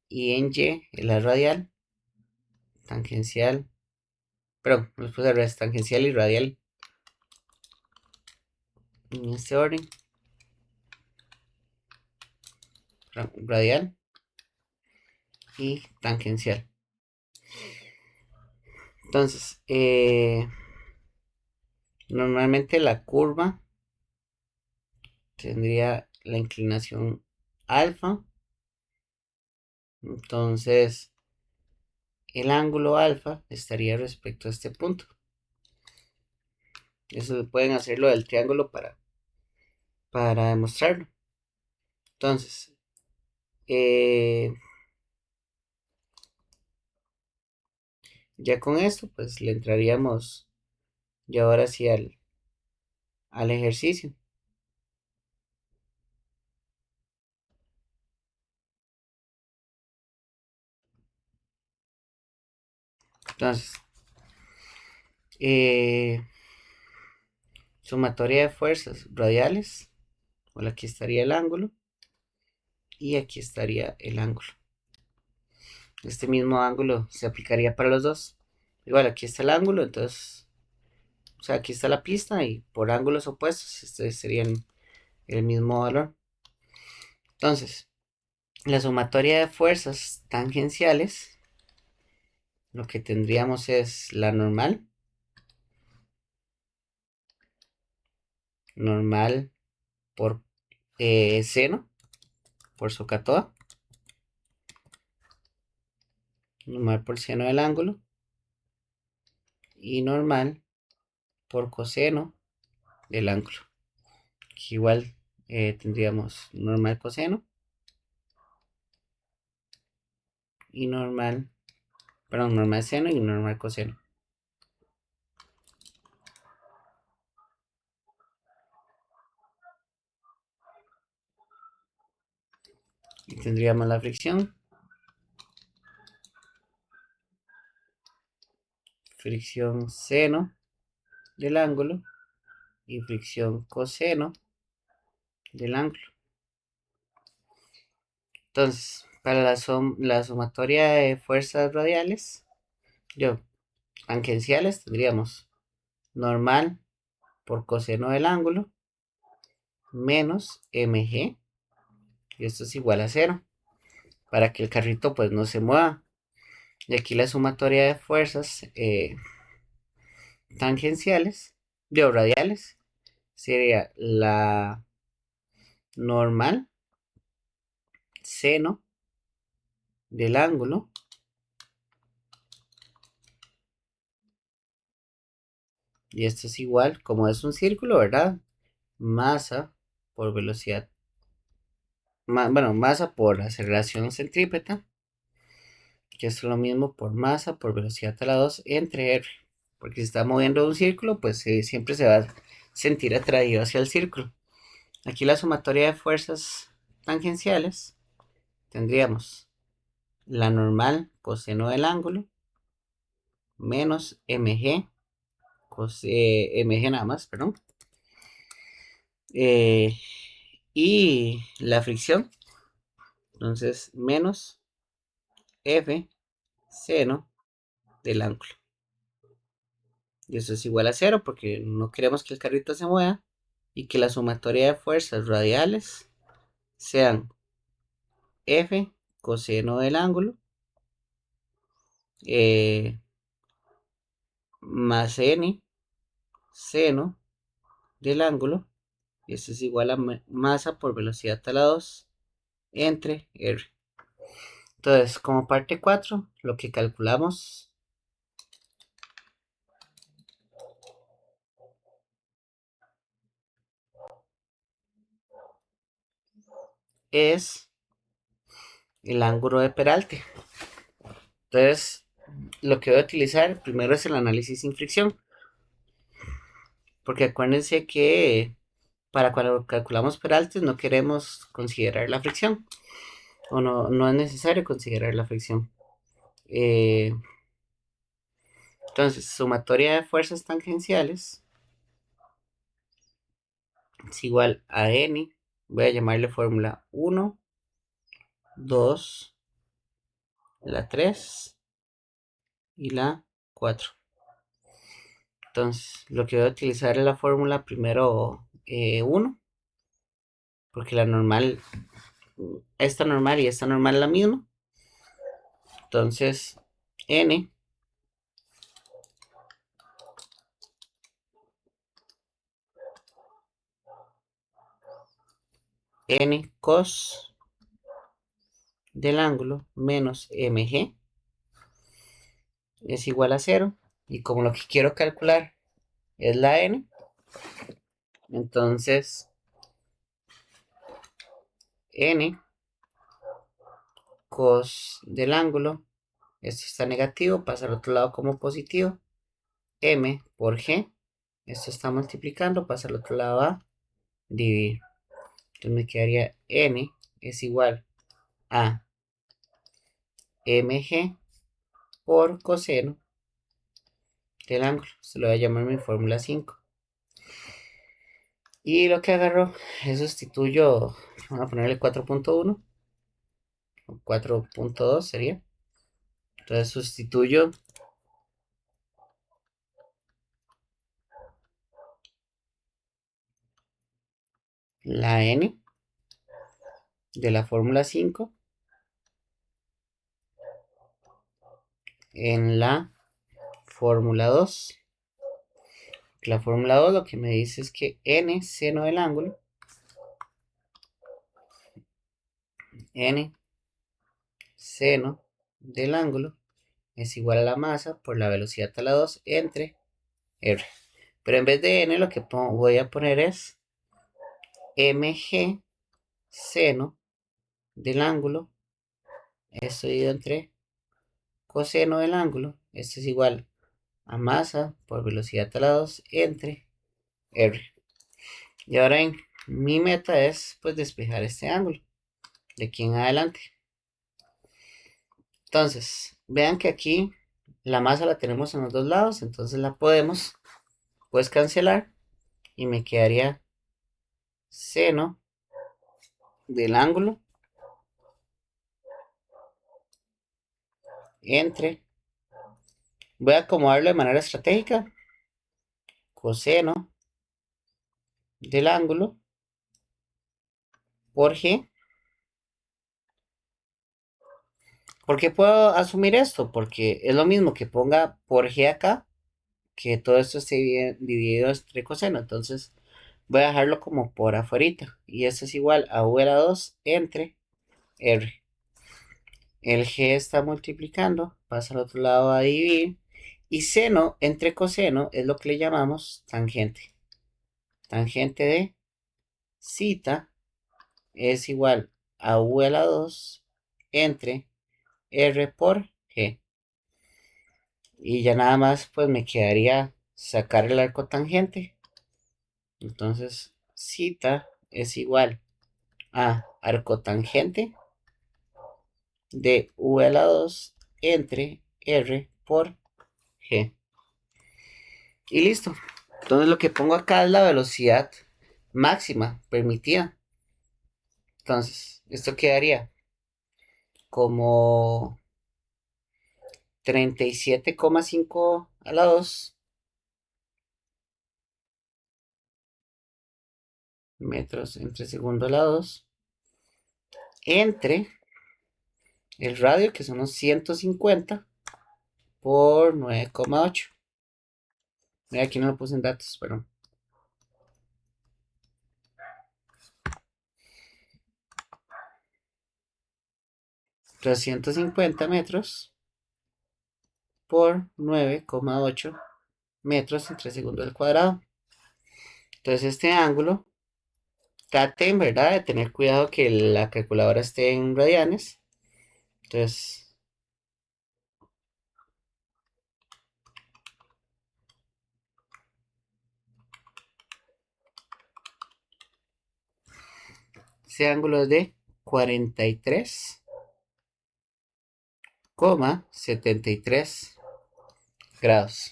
S1: y en Y es la radial, tangencial, perdón, después de revés, tangencial y radial en este orden, radial y tangencial. Entonces, normalmente la curva tendría la inclinación alfa, entonces el ángulo alfa estaría respecto a este punto. Eso pueden hacerlo del triángulo para demostrarlo. Entonces, ya con esto, pues le entraríamos ya ahora sí al ejercicio. Entonces, eh, sumatoria de fuerzas radiales. Bueno, aquí estaría el ángulo y aquí estaría el ángulo. Este mismo ángulo se aplicaría para los dos. Igual aquí está el ángulo, entonces, o sea, aquí está la pista y por ángulos opuestos, estos serían el mismo valor. Entonces, la sumatoria de fuerzas tangenciales, lo que tendríamos es la normal, normal por seno, por socatoa, normal por seno del ángulo, y normal por coseno del ángulo. Que igual tendríamos normal coseno y normal, perdón, normal seno y normal coseno. Y tendríamos la fricción seno del ángulo y fricción coseno del ángulo. Entonces, para la sumatoria de fuerzas radiales, tangenciales tendríamos normal por coseno del ángulo menos mg, y esto es igual a 0, para que el carrito pues no se mueva. Y aquí la sumatoria de fuerzas tangenciales, o radiales, sería la normal seno del ángulo y esto es igual, como es un círculo, ¿verdad? Masa por velocidad, bueno, masa por aceleración centrípeta, que es lo mismo por masa por velocidad a la 2 entre R. Porque si está moviendo un círculo, pues siempre se va a sentir atraído hacia el círculo. Aquí la sumatoria de fuerzas tangenciales tendríamos la normal coseno del ángulo menos mg, mg nada más, perdón. Y la fricción, entonces menos f seno del ángulo. Y eso es igual a cero porque no queremos que el carrito se mueva y que la sumatoria de fuerzas radiales sean f coseno del ángulo eh, más n seno del ángulo. Y eso es igual a masa por velocidad a la 2 entre r. Entonces, como parte 4, lo que calculamos es el ángulo de Peralte. Entonces, lo que voy a utilizar primero es el análisis sin fricción, porque acuérdense que para cuando calculamos peraltes no queremos considerar la fricción, o no es necesario considerar la fricción. Eh, entonces, sumatoria de fuerzas tangenciales es igual a n, voy a llamarle fórmula 1, 2, la 3 y la 4. Entonces, lo que voy a utilizar es la fórmula primero 1, porque la normal, esta normal y esta normal es la misma. Entonces, n cos del ángulo menos mg es igual a 0. Y como lo que quiero calcular es la n, entonces n cos del ángulo, esto está negativo, pasa al otro lado como positivo, m por g, esto está multiplicando, pasa al otro lado a dividir. Entonces me quedaría n es igual a mg por coseno del ángulo. Se lo voy a llamar mi fórmula 5. Y lo que agarro es sustituyo, vamos a ponerle 4.1 o 4.2 sería. Entonces sustituyo la n de la fórmula 5 en la fórmula 2. La fórmula 2 lo que me dice es que n seno del ángulo, n seno del ángulo es igual a la masa por la velocidad a la 2 entre r. Pero en vez de n lo que voy a poner es mg seno del ángulo, esto dividido entre coseno del ángulo, esto es igual a masa por velocidad a la 2 entre r. Y ahora mi meta es pues despejar este ángulo de aquí en adelante. Entonces, vean que aquí la masa la tenemos en los dos lados, entonces la podemos pues cancelar y me quedaría seno del ángulo entre, voy a acomodarlo de manera estratégica, coseno del ángulo por g ¿Por qué puedo asumir esto? Porque es lo mismo que ponga por G acá, que todo esto esté dividido entre coseno. Entonces voy a dejarlo como por afuerita. Y esto es igual a V a la 2 entre R. El G está multiplicando, pasa al otro lado a dividir. Y seno entre coseno es lo que le llamamos tangente. Tangente de cita es igual a V a la 2 entre R por G. Y ya nada más pues me quedaría sacar el arco tangente. Entonces cita es igual a arco tangente de V a la 2 entre R por G. Y listo. Entonces lo que pongo acá es la velocidad máxima permitida. Entonces esto quedaría como 37,5 a la 2 metros entre segundo a la 2 entre el radio, que son unos 150 por 9,8. Mira, aquí no lo puse en datos, pero 350 metros por 9,8 metros entre segundo al cuadrado. Entonces este ángulo, traten, ¿verdad?, de tener cuidado que la calculadora esté en radianes. Entonces, ese ángulo es de 43,73 grados.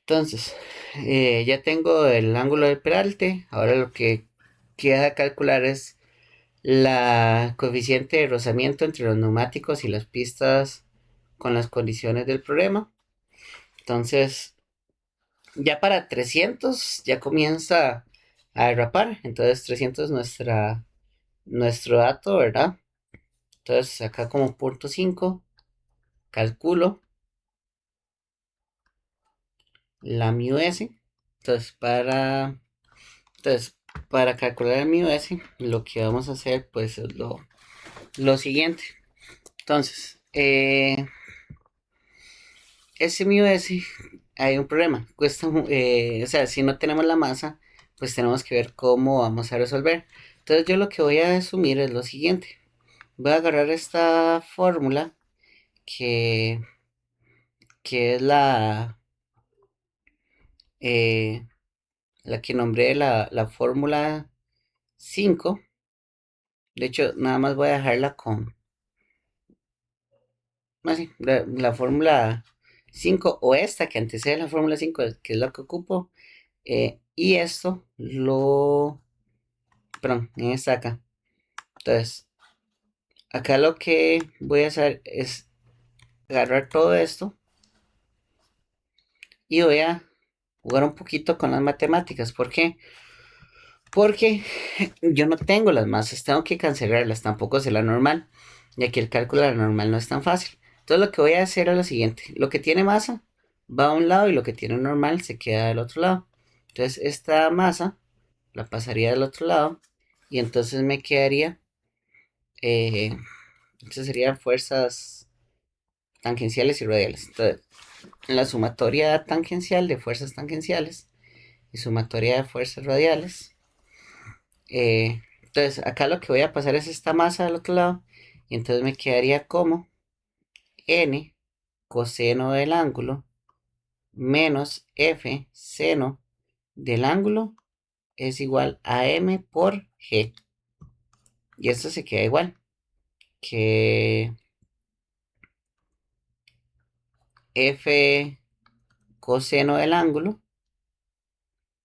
S1: Entonces, ya tengo el ángulo del peralte. Ahora lo que queda calcular es la coeficiente de rozamiento entre los neumáticos y las pistas con las condiciones del problema. Entonces, ya para 300 ya comienza a derrapar. Entonces, 300 es nuestro dato, ¿verdad? Entonces, acá como punto 5 calculo la mu s. Entonces, para calcular el mu s, lo que vamos a hacer pues es lo siguiente. Entonces, ese mu s, hay un problema. Cuesta, o sea, si no tenemos la masa, pues tenemos que ver cómo vamos a resolver. Entonces, yo lo que voy a asumir es lo siguiente. Voy a agarrar esta fórmula que, que es eh, la que nombré la fórmula 5. De hecho, nada más voy a dejarla con así, la fórmula 5 o esta que antecede la fórmula 5, que es la que ocupo. Y esto perdón, en esta acá. Entonces, acá lo que voy a hacer es agarrar todo esto y voy a jugar un poquito con las matemáticas. ¿Por qué? Porque yo no tengo las masas, tengo que cancelarlas, tampoco sé la normal. Y aquí el cálculo de la normal no es tan fácil. Entonces lo que voy a hacer es lo siguiente. Lo que tiene masa va a un lado y lo que tiene normal se queda del otro lado. Entonces esta masa la pasaría del otro lado y entonces me quedaría, eh, entonces serían fuerzas tangenciales y radiales. Entonces la sumatoria tangencial de fuerzas tangenciales y sumatoria de fuerzas radiales. Entonces acá lo que voy a pasar es esta masa al otro lado y entonces me quedaría como n coseno del ángulo menos f seno del ángulo es igual a m por g. Y esto se queda igual que f coseno del ángulo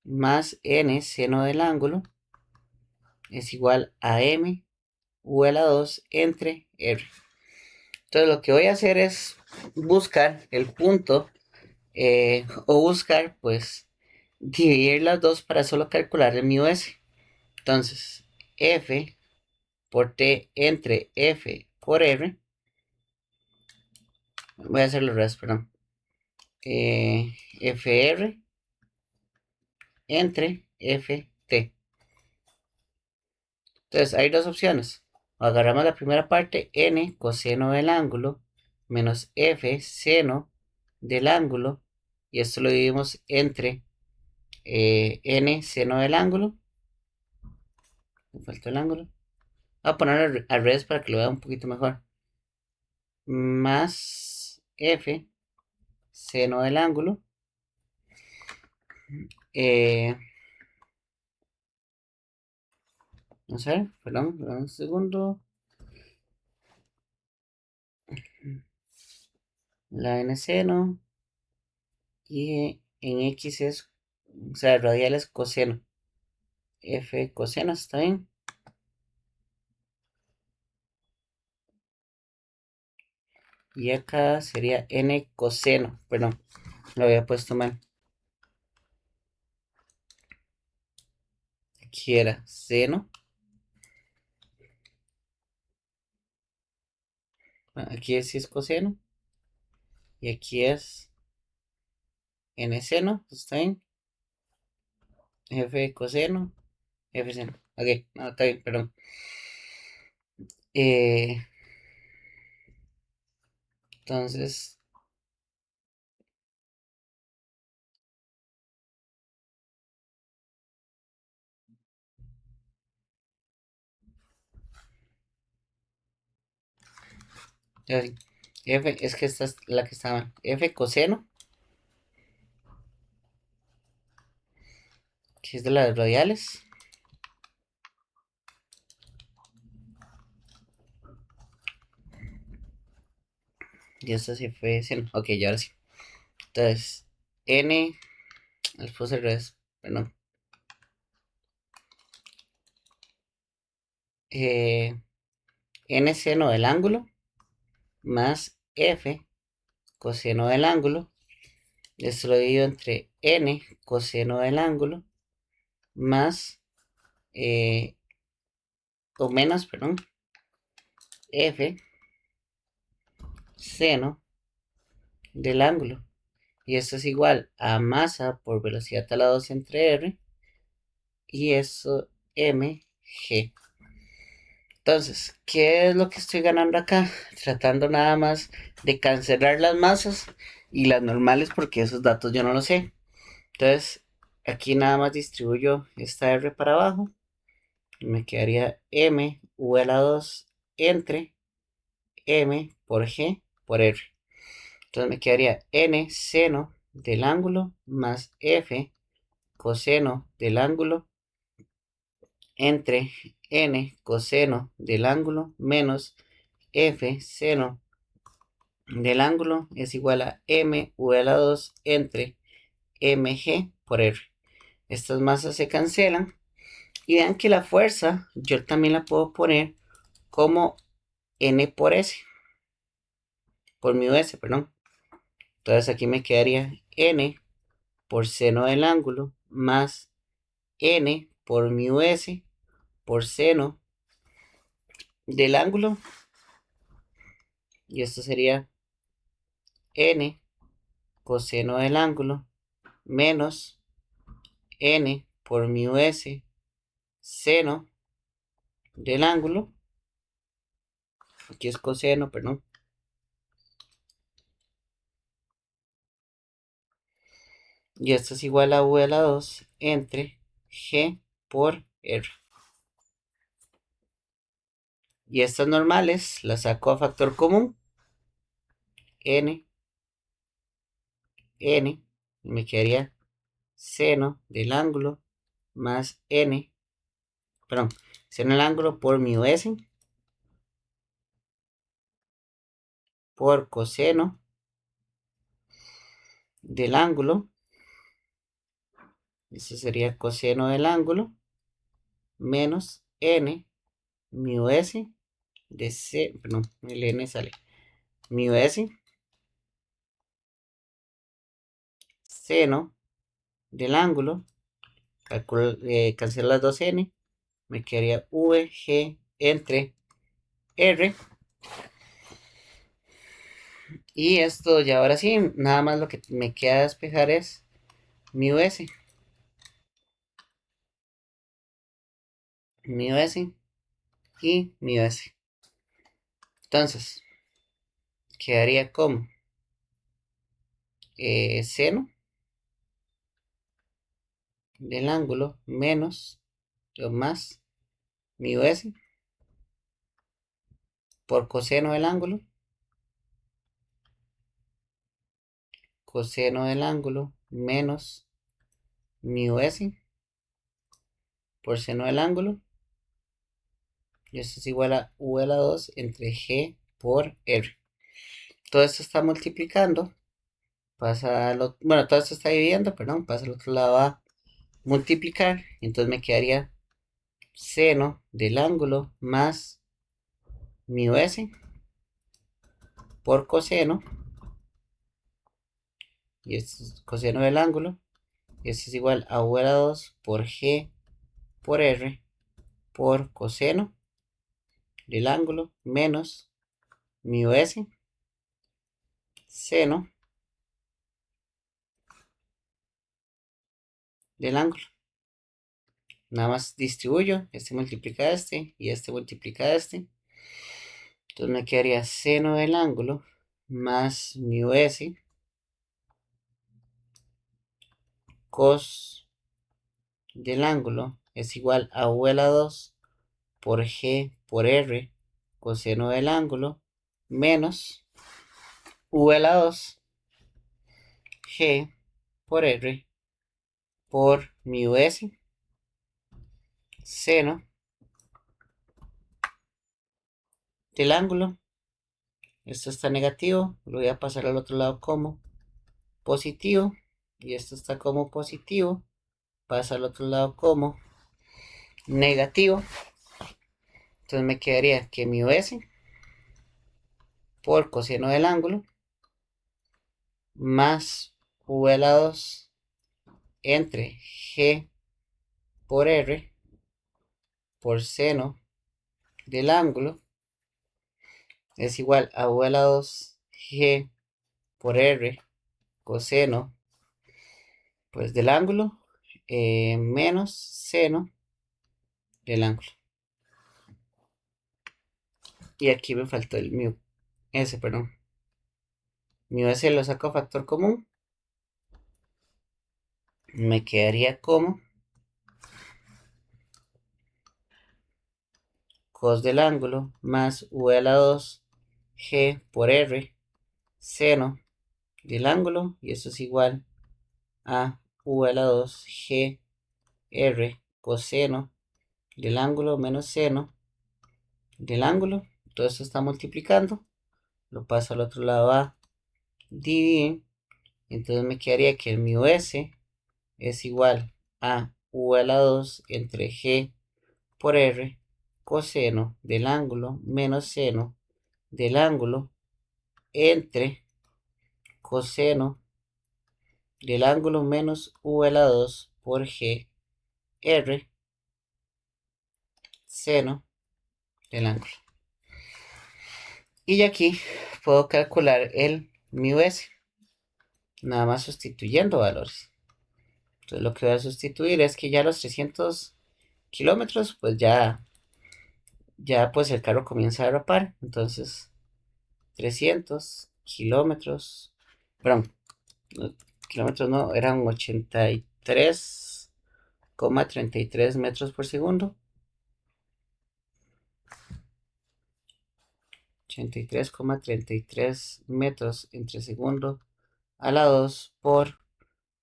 S1: más n seno del ángulo es igual a m u a la 2 entre r. Entonces lo que voy a hacer es buscar el punto, o buscar pues dividir las dos para solo calcular el mu s. Entonces f por t entre f por R. Voy a hacerlo al revés, perdón. FR entre FT. Entonces hay dos opciones. Agarramos la primera parte, n coseno del ángulo, menos f seno del ángulo, y esto lo dividimos entre n seno del ángulo. Me falta el ángulo. Voy a ponerlo al revés para que lo vea un poquito mejor. Más f seno del ángulo. Eh, Vamos a ver, perdón, un segundo. La n seno y en x es, o sea, radial es coseno. F coseno, ¿está bien? Y acá sería n coseno, perdón, lo había puesto mal. Aquí era seno. Bueno, aquí es coseno. Y aquí es n seno, ¿está bien? F coseno, F seno. Ok, no, está bien, perdón. Eh, entonces, ya sí. F, es que esta es la que estaba. F coseno, que es de las radiales. Y esta sí fue seno. Ok, ya ahora sí. Entonces, n, les puse al revés, perdón. Eh, n seno del ángulo más f coseno del ángulo. Esto lo divido entre n coseno del ángulo más o menos, perdón, f seno del ángulo. Y esto es igual a masa por velocidad a la 2 entre r y eso mg. Entonces, ¿qué es lo que estoy ganando acá? Tratando nada más de cancelar las masas y las normales porque esos datos yo no los sé. Entonces, aquí nada más distribuyo esta r para abajo. Y me quedaría m v a la 2 entre m por g por r. Entonces me quedaría n seno del ángulo más f coseno del ángulo entre n coseno del ángulo menos f seno del ángulo es igual a m v a la 2 entre mg por r. Estas masas se cancelan y vean que la fuerza yo también la puedo poner como n por s, por mi s, perdón. Entonces aquí me quedaría n por seno del ángulo más n por mu s por seno del ángulo. Y esto sería n coseno del ángulo menos n por mu s seno del ángulo. Aquí es coseno, perdón. Y esto es igual a v a la 2 entre g por r. Y estas normales las saco a factor común. N, n. Y me quedaría seno del ángulo más n, perdón, seno del ángulo por mu s por coseno del ángulo. Eso sería coseno del ángulo menos n mu s de c, perdón, el n sale mu s seno del ángulo. Cancelo las dos n, me quedaría vg entre r Y esto ya ahora sí, nada más lo que me queda despejar es mi US, mi US y mi US. Entonces, quedaría como seno del ángulo menos o más mi US por coseno del ángulo, coseno del ángulo menos mi US por seno del ángulo, y esto es igual a U a la 2 entre G por R. Todo esto está multiplicando, pasa al otro, bueno, todo esto está dividiendo, perdón, pasa al otro lado a multiplicar, y entonces me quedaría seno del ángulo más mi US por coseno, y esto es coseno del ángulo, y esto es igual a U a la 2 por G por R por coseno del ángulo menos mi US seno del ángulo. Nada más distribuyo, este multiplica este y este multiplica este. Entonces me quedaría seno del ángulo más mi US cos del ángulo es igual a U a la 2 por G por R coseno del ángulo menos U a la 2 G por R por mi US seno del ángulo. Esto está negativo, lo voy a pasar al otro lado como positivo y esto está como positivo, pasa al otro lado como negativo. Entonces me quedaría que mi US por coseno del ángulo más U a la 2 entre G por R por seno del ángulo es igual a U a la 2 G por R coseno pues del ángulo menos seno del ángulo. Y aquí me faltó el mu S, perdón. Mi S lo saco a factor común. Me quedaría como cos del ángulo más U a la 2 G por R seno del ángulo. Y eso es igual a U a la 2 G R coseno del ángulo menos seno del ángulo. Todo esto está multiplicando. Lo paso al otro lado a dividir. Entonces me quedaría que el mu S es igual a U a la 2 entre G por R coseno del ángulo menos seno del ángulo entre coseno del ángulo menos U a la 2 por G R seno del ángulo. Y aquí puedo calcular el mu S, nada más sustituyendo valores. Entonces lo que voy a sustituir es que ya los 300 kilómetros, pues ya pues el carro comienza a derrapar. Entonces 300 kilómetros, perdón, kilómetros no, eran 83,33 metros por segundo. 83,33 metros entre segundo a la 2 por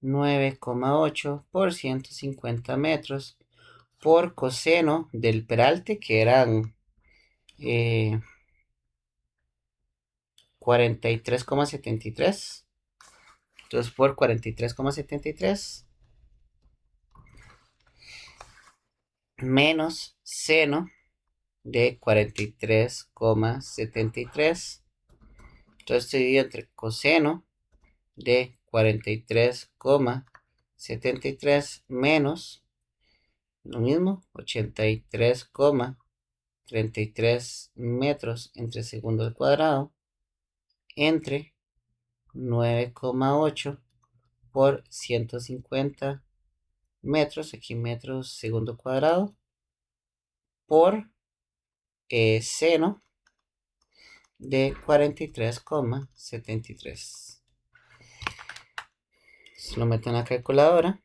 S1: 9,8 por 150 metros por coseno del peralte, que eran 43,73. Entonces por 43,73 menos seno de 43,73. Entonces estoy dividido entre coseno de 43,73 menos lo mismo, 83,33 33 metros entre segundo al cuadrado entre 9,8 por 150 metros, aquí metros segundo cuadrado, por seno de 43,73. Se lo meto en la calculadora.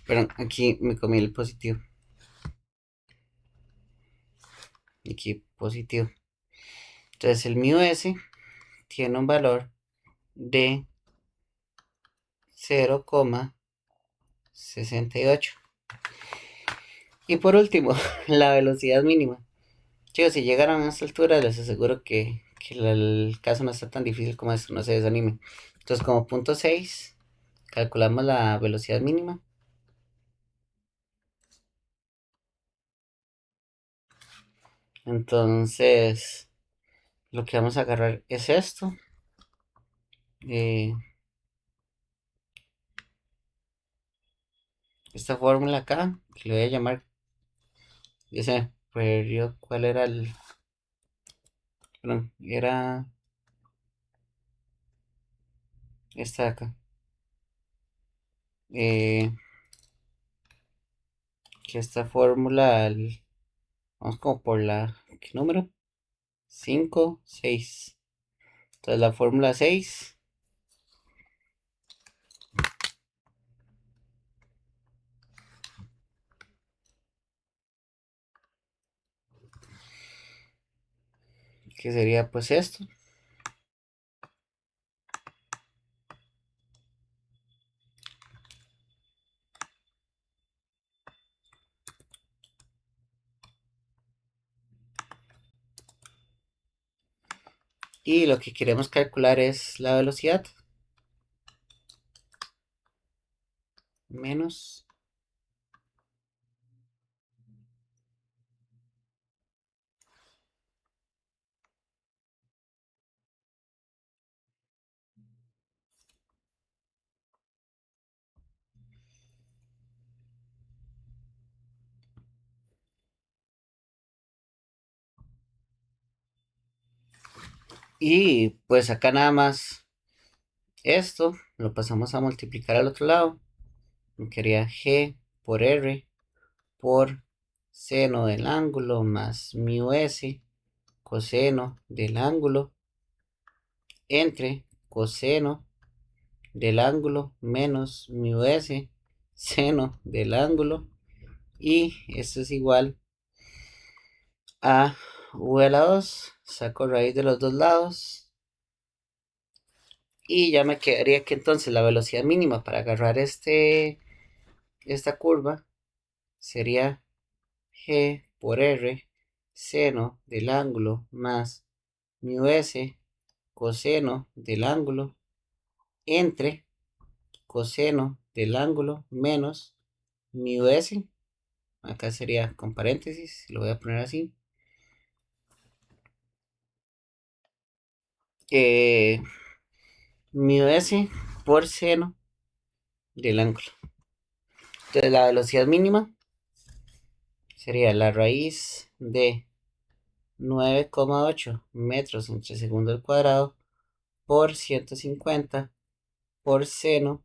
S1: Perdón, aquí me comí el positivo. Aquí positivo. Entonces el mu s tiene un valor de 0,68. Y por último, la velocidad mínima. Chicos, si llegaron a esta altura, les aseguro que el caso no está tan difícil como esto, no se desanimen. Entonces, como punto 6, calculamos la velocidad mínima. Entonces, lo que vamos a agarrar es esto. eh, esta fórmula acá, que le voy a llamar, ya se me perdió cuál era el, perdón, era esta de acá. Eh, que esta fórmula, vamos como por la, ¿qué número? 5 6. Entonces la fórmula 6, que sería pues esto. Y lo que queremos calcular es la velocidad menos. Y pues acá nada más esto lo pasamos a multiplicar al otro lado. Me quedaría g por r por seno del ángulo más mu s coseno del ángulo entre coseno del ángulo menos mu s seno del ángulo, y esto es igual a v a la 2, saco raíz de los dos lados y ya me quedaría que entonces la velocidad mínima para agarrar esta curva sería g por r seno del ángulo más mu s coseno del ángulo entre coseno del ángulo menos mu s. Acá sería con paréntesis, lo voy a poner así. Eh, mu s por seno del ángulo. Entonces la velocidad mínima sería la raíz de 9,8 metros entre segundo al cuadrado por 150 por seno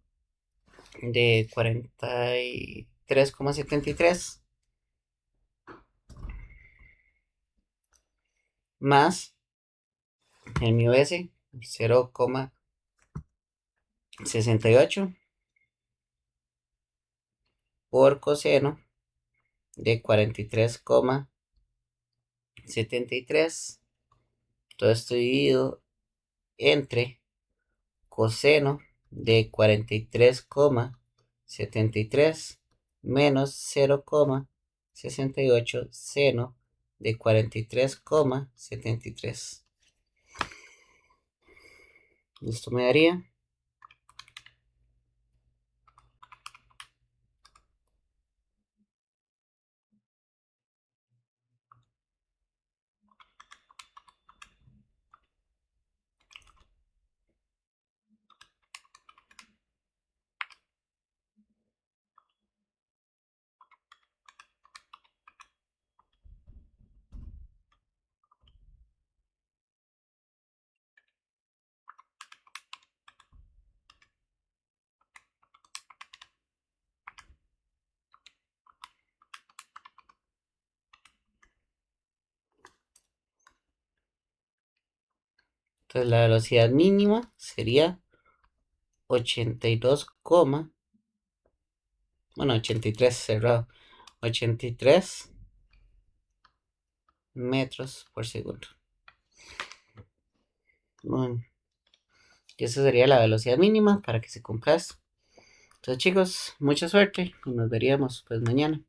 S1: de 43,73 más el mío S 0,68 por coseno de 43,73. Todo esto dividido entre coseno de 43,73 menos 0,68 seno de 43,73. Esto me daría entonces la velocidad mínima sería 82, bueno, 83 cerrado, 83 metros por segundo. Bueno, y esa sería la velocidad mínima para que se cumpla esto. Entonces chicos, mucha suerte y nos veríamos pues mañana.